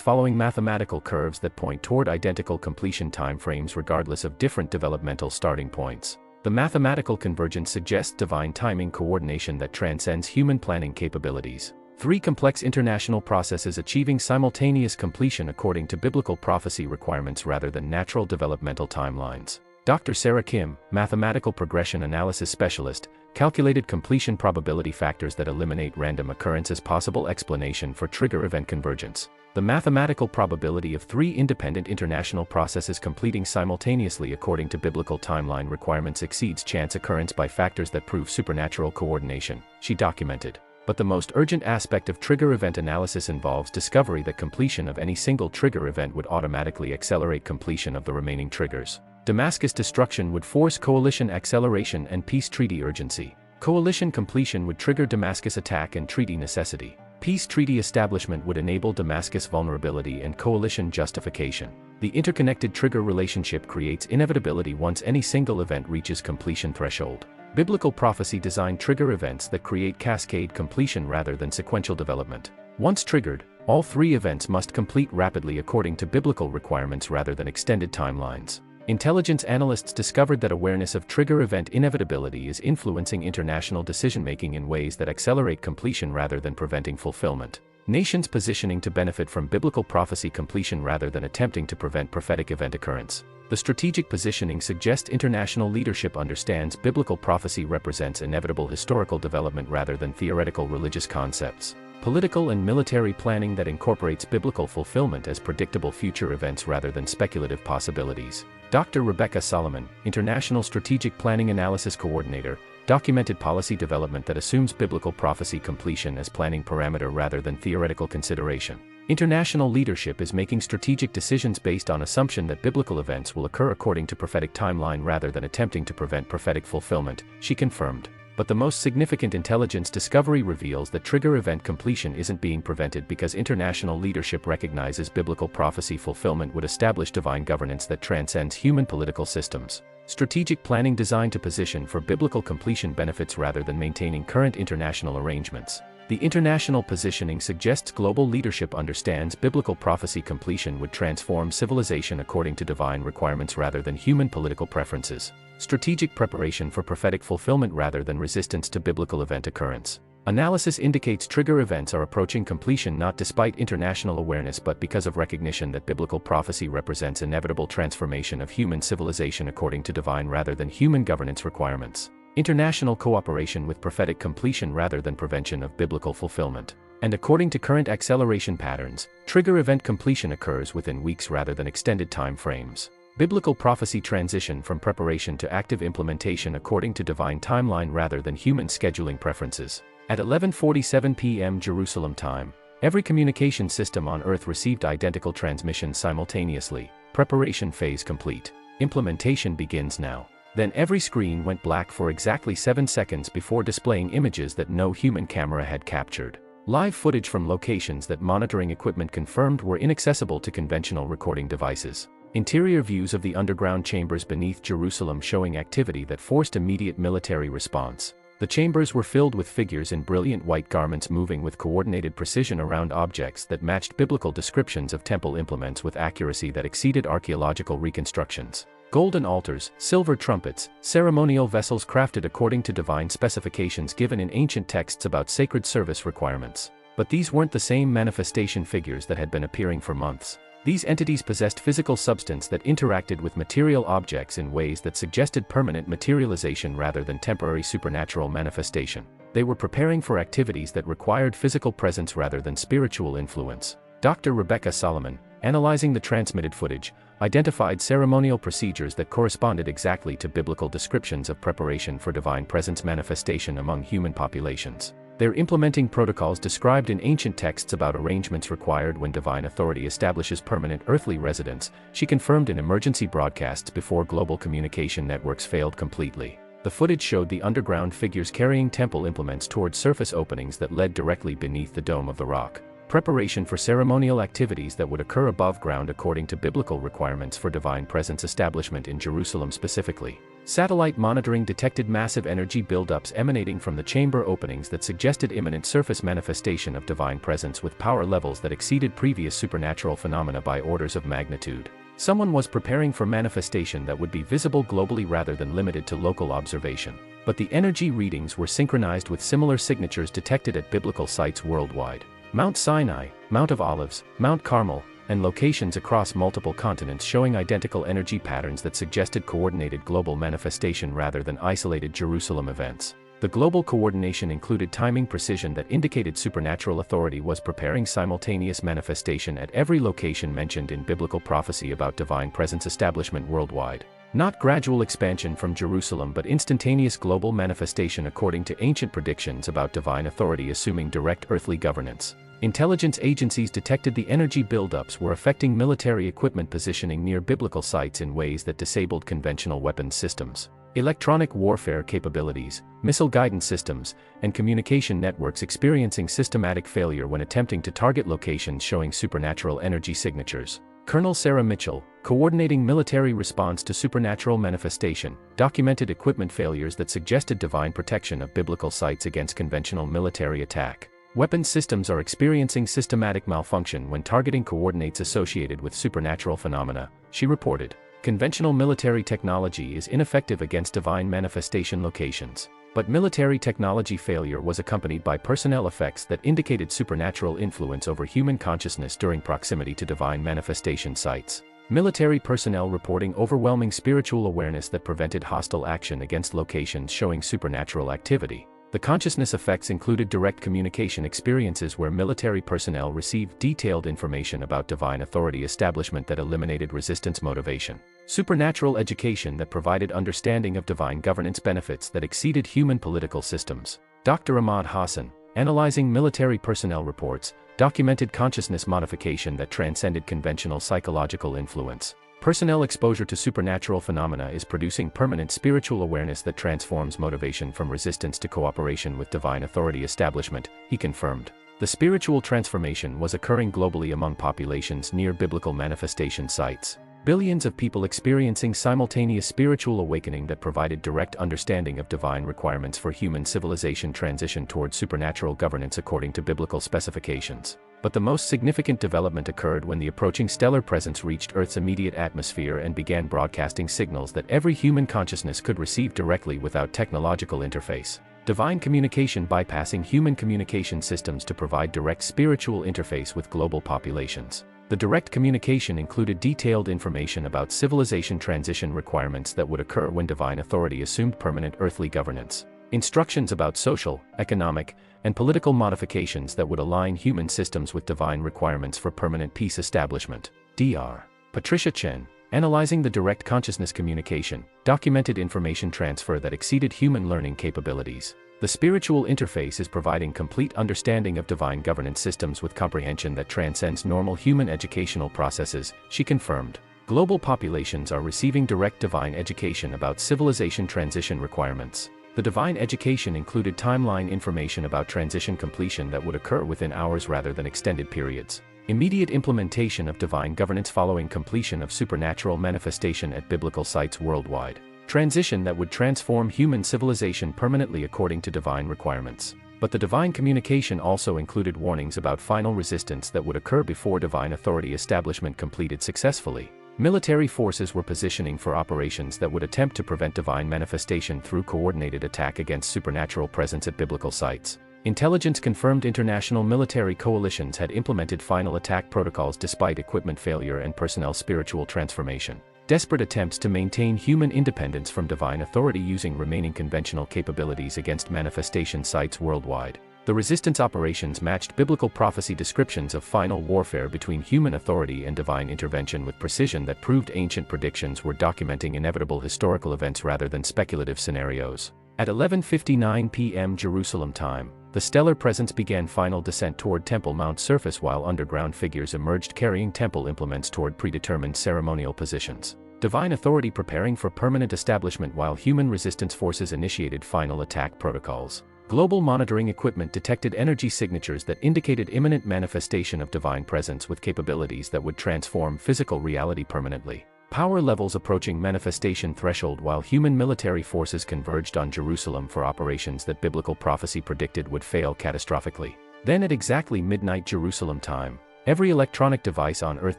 following mathematical curves that point toward identical completion timeframes regardless of different developmental starting points. The mathematical convergence suggests divine timing coordination that transcends human planning capabilities. 3 complex international processes achieving simultaneous completion according to biblical prophecy requirements rather than natural developmental timelines. Dr. Sarah Kim, mathematical progression analysis specialist, calculated completion probability factors that eliminate random occurrence as possible explanation for trigger event convergence. The mathematical probability of 3 independent international processes completing simultaneously according to biblical timeline requirements exceeds chance occurrence by factors that prove supernatural coordination, she documented. But the most urgent aspect of trigger event analysis involves discovery that completion of any single trigger event would automatically accelerate completion of the remaining triggers. Damascus destruction would force coalition acceleration and peace treaty urgency. Coalition completion would trigger Damascus attack and treaty necessity. Peace treaty establishment would enable Damascus vulnerability and coalition justification. The interconnected trigger relationship creates inevitability once any single event reaches completion threshold. Biblical prophecy designed trigger events that create cascade completion rather than sequential development. Once triggered, all 3 events must complete rapidly according to biblical requirements rather than extended timelines. Intelligence analysts discovered that awareness of trigger event inevitability is influencing international decision-making in ways that accelerate completion rather than preventing fulfillment. Nations positioning to benefit from biblical prophecy completion rather than attempting to prevent prophetic event occurrence. The strategic positioning suggests international leadership understands biblical prophecy represents inevitable historical development rather than theoretical religious concepts. Political and military planning that incorporates biblical fulfillment as predictable future events rather than speculative possibilities. Dr. Rebecca Solomon, International Strategic Planning Analysis Coordinator, documented policy development that assumes biblical prophecy completion as planning parameter rather than theoretical consideration. International leadership is making strategic decisions based on assumption that biblical events will occur according to prophetic timeline rather than attempting to prevent prophetic fulfillment, she confirmed. But the most significant intelligence discovery reveals that trigger event completion isn't being prevented because international leadership recognizes biblical prophecy fulfillment would establish divine governance that transcends human political systems. Strategic planning designed to position for biblical completion benefits rather than maintaining current international arrangements. The international positioning suggests global leadership understands biblical prophecy completion would transform civilization according to divine requirements rather than human political preferences. Strategic preparation for prophetic fulfillment rather than resistance to biblical event occurrence. Analysis indicates trigger events are approaching completion not despite international awareness but because of recognition that biblical prophecy represents inevitable transformation of human civilization according to divine rather than human governance requirements. International cooperation with prophetic completion rather than prevention of biblical fulfillment. And according to current acceleration patterns, trigger event completion occurs within weeks rather than extended time frames. Biblical prophecy transition from preparation to active implementation according to divine timeline rather than human scheduling preferences. At 11:47 p.m. Jerusalem time, every communication system on Earth received identical transmissions simultaneously. Preparation phase complete. Implementation begins now. Then every screen went black for exactly 7 seconds before displaying images that no human camera had captured. Live footage from locations that monitoring equipment confirmed were inaccessible to conventional recording devices. Interior views of the underground chambers beneath Jerusalem showing activity that forced immediate military response. The chambers were filled with figures in brilliant white garments moving with coordinated precision around objects that matched biblical descriptions of temple implements with accuracy that exceeded archaeological reconstructions. Golden altars, silver trumpets, ceremonial vessels crafted according to divine specifications given in ancient texts about sacred service requirements. But these weren't the same manifestation figures that had been appearing for months. These entities possessed physical substance that interacted with material objects in ways that suggested permanent materialization rather than temporary supernatural manifestation. They were preparing for activities that required physical presence rather than spiritual influence. Dr. Rebecca Solomon, analyzing the transmitted footage, identified ceremonial procedures that corresponded exactly to biblical descriptions of preparation for divine presence manifestation among human populations. They're implementing protocols described in ancient texts about arrangements required when divine authority establishes permanent earthly residence, she confirmed in emergency broadcasts before global communication networks failed completely. The footage showed the underground figures carrying temple implements toward surface openings that led directly beneath the dome of the rock. Preparation for ceremonial activities that would occur above ground according to biblical requirements for divine presence establishment in Jerusalem specifically. Satellite monitoring detected massive energy buildups emanating from the chamber openings that suggested imminent surface manifestation of divine presence with power levels that exceeded previous supernatural phenomena by orders of magnitude. Someone was preparing for manifestation that would be visible globally rather than limited to local observation. But the energy readings were synchronized with similar signatures detected at biblical sites worldwide. Mount Sinai, Mount of Olives, Mount Carmel, and locations across multiple continents showing identical energy patterns that suggested coordinated global manifestation rather than isolated Jerusalem events. The global coordination included timing precision that indicated supernatural authority was preparing simultaneous manifestation at every location mentioned in biblical prophecy about divine presence establishment worldwide. Not gradual expansion from Jerusalem but instantaneous global manifestation according to ancient predictions about divine authority assuming direct earthly governance. Intelligence agencies detected the energy buildups were affecting military equipment positioning near biblical sites in ways that disabled conventional weapons systems. Electronic warfare capabilities, missile guidance systems, and communication networks experiencing systematic failure when attempting to target locations showing supernatural energy signatures. Colonel Sarah Mitchell, coordinating military response to supernatural manifestation, documented equipment failures that suggested divine protection of biblical sites against conventional military attack. Weapons systems are experiencing systematic malfunction when targeting coordinates associated with supernatural phenomena, she reported. Conventional military technology is ineffective against divine manifestation locations. But military technology failure was accompanied by personnel effects that indicated supernatural influence over human consciousness during proximity to divine manifestation sites. Military personnel reporting overwhelming spiritual awareness that prevented hostile action against locations showing supernatural activity. The consciousness effects included direct communication experiences where military personnel received detailed information about divine authority establishment that eliminated resistance motivation. Supernatural education that provided understanding of divine governance benefits that exceeded human political systems. Dr. Ahmad Hassan, analyzing military personnel reports, documented consciousness modification that transcended conventional psychological influence. Personnel exposure to supernatural phenomena is producing permanent spiritual awareness that transforms motivation from resistance to cooperation with divine authority establishment, he confirmed. The spiritual transformation was occurring globally among populations near biblical manifestation sites. Billions of people experiencing simultaneous spiritual awakening that provided direct understanding of divine requirements for human civilization transition towards supernatural governance according to biblical specifications. But the most significant development occurred when the approaching stellar presence reached Earth's immediate atmosphere and began broadcasting signals that every human consciousness could receive directly without technological interface. Divine communication bypassing human communication systems to provide direct spiritual interface with global populations. The direct communication included detailed information about civilization transition requirements that would occur when divine authority assumed permanent earthly governance. Instructions about social, economic, and political modifications that would align human systems with divine requirements for permanent peace establishment. Dr. Patricia Chen, analyzing the direct consciousness communication, documented information transfer that exceeded human learning capabilities. The spiritual interface is providing complete understanding of divine governance systems with comprehension that transcends normal human educational processes, she confirmed. Global populations are receiving direct divine education about civilization transition requirements. The divine education included timeline information about transition completion that would occur within hours rather than extended periods. Immediate implementation of divine governance following completion of supernatural manifestation at biblical sites worldwide. transition that would transform human civilization permanently according to divine requirements. But the divine communication also included warnings about final resistance that would occur before divine authority establishment completed successfully. Military forces were positioning for operations that would attempt to prevent divine manifestation through coordinated attack against supernatural presence at biblical sites. Intelligence confirmed international military coalitions had implemented final attack protocols despite equipment failure and personnel spiritual transformation. Desperate attempts to maintain human independence from divine authority using remaining conventional capabilities against manifestation sites worldwide. The resistance operations matched biblical prophecy descriptions of final warfare between human authority and divine intervention with precision that proved ancient predictions were documenting inevitable historical events rather than speculative scenarios. At 11:59 p.m. Jerusalem time, the stellar presence began final descent toward Temple Mount surface while underground figures emerged carrying temple implements toward predetermined ceremonial positions. Divine authority preparing for permanent establishment while human resistance forces initiated final attack protocols. Global monitoring equipment detected energy signatures that indicated imminent manifestation of divine presence with capabilities that would transform physical reality permanently. Power levels approaching manifestation threshold while human military forces converged on Jerusalem for operations that biblical prophecy predicted would fail catastrophically. Then at exactly midnight Jerusalem time, every electronic device on Earth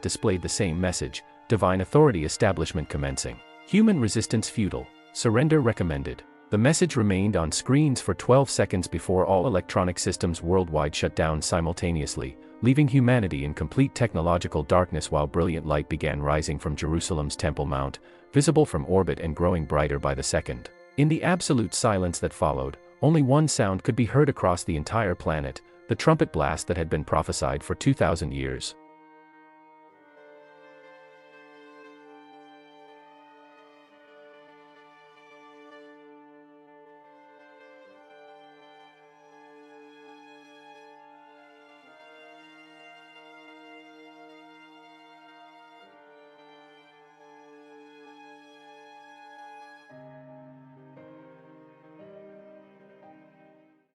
displayed the same message: divine authority establishment commencing. Human resistance futile. Surrender recommended. The message remained on screens for 12 seconds before all electronic systems worldwide shut down simultaneously, leaving humanity in complete technological darkness while brilliant light began rising from Jerusalem's Temple Mount, visible from orbit and growing brighter by the second. In the absolute silence that followed, only one sound could be heard across the entire planet: the trumpet blast that had been prophesied for 2,000 years.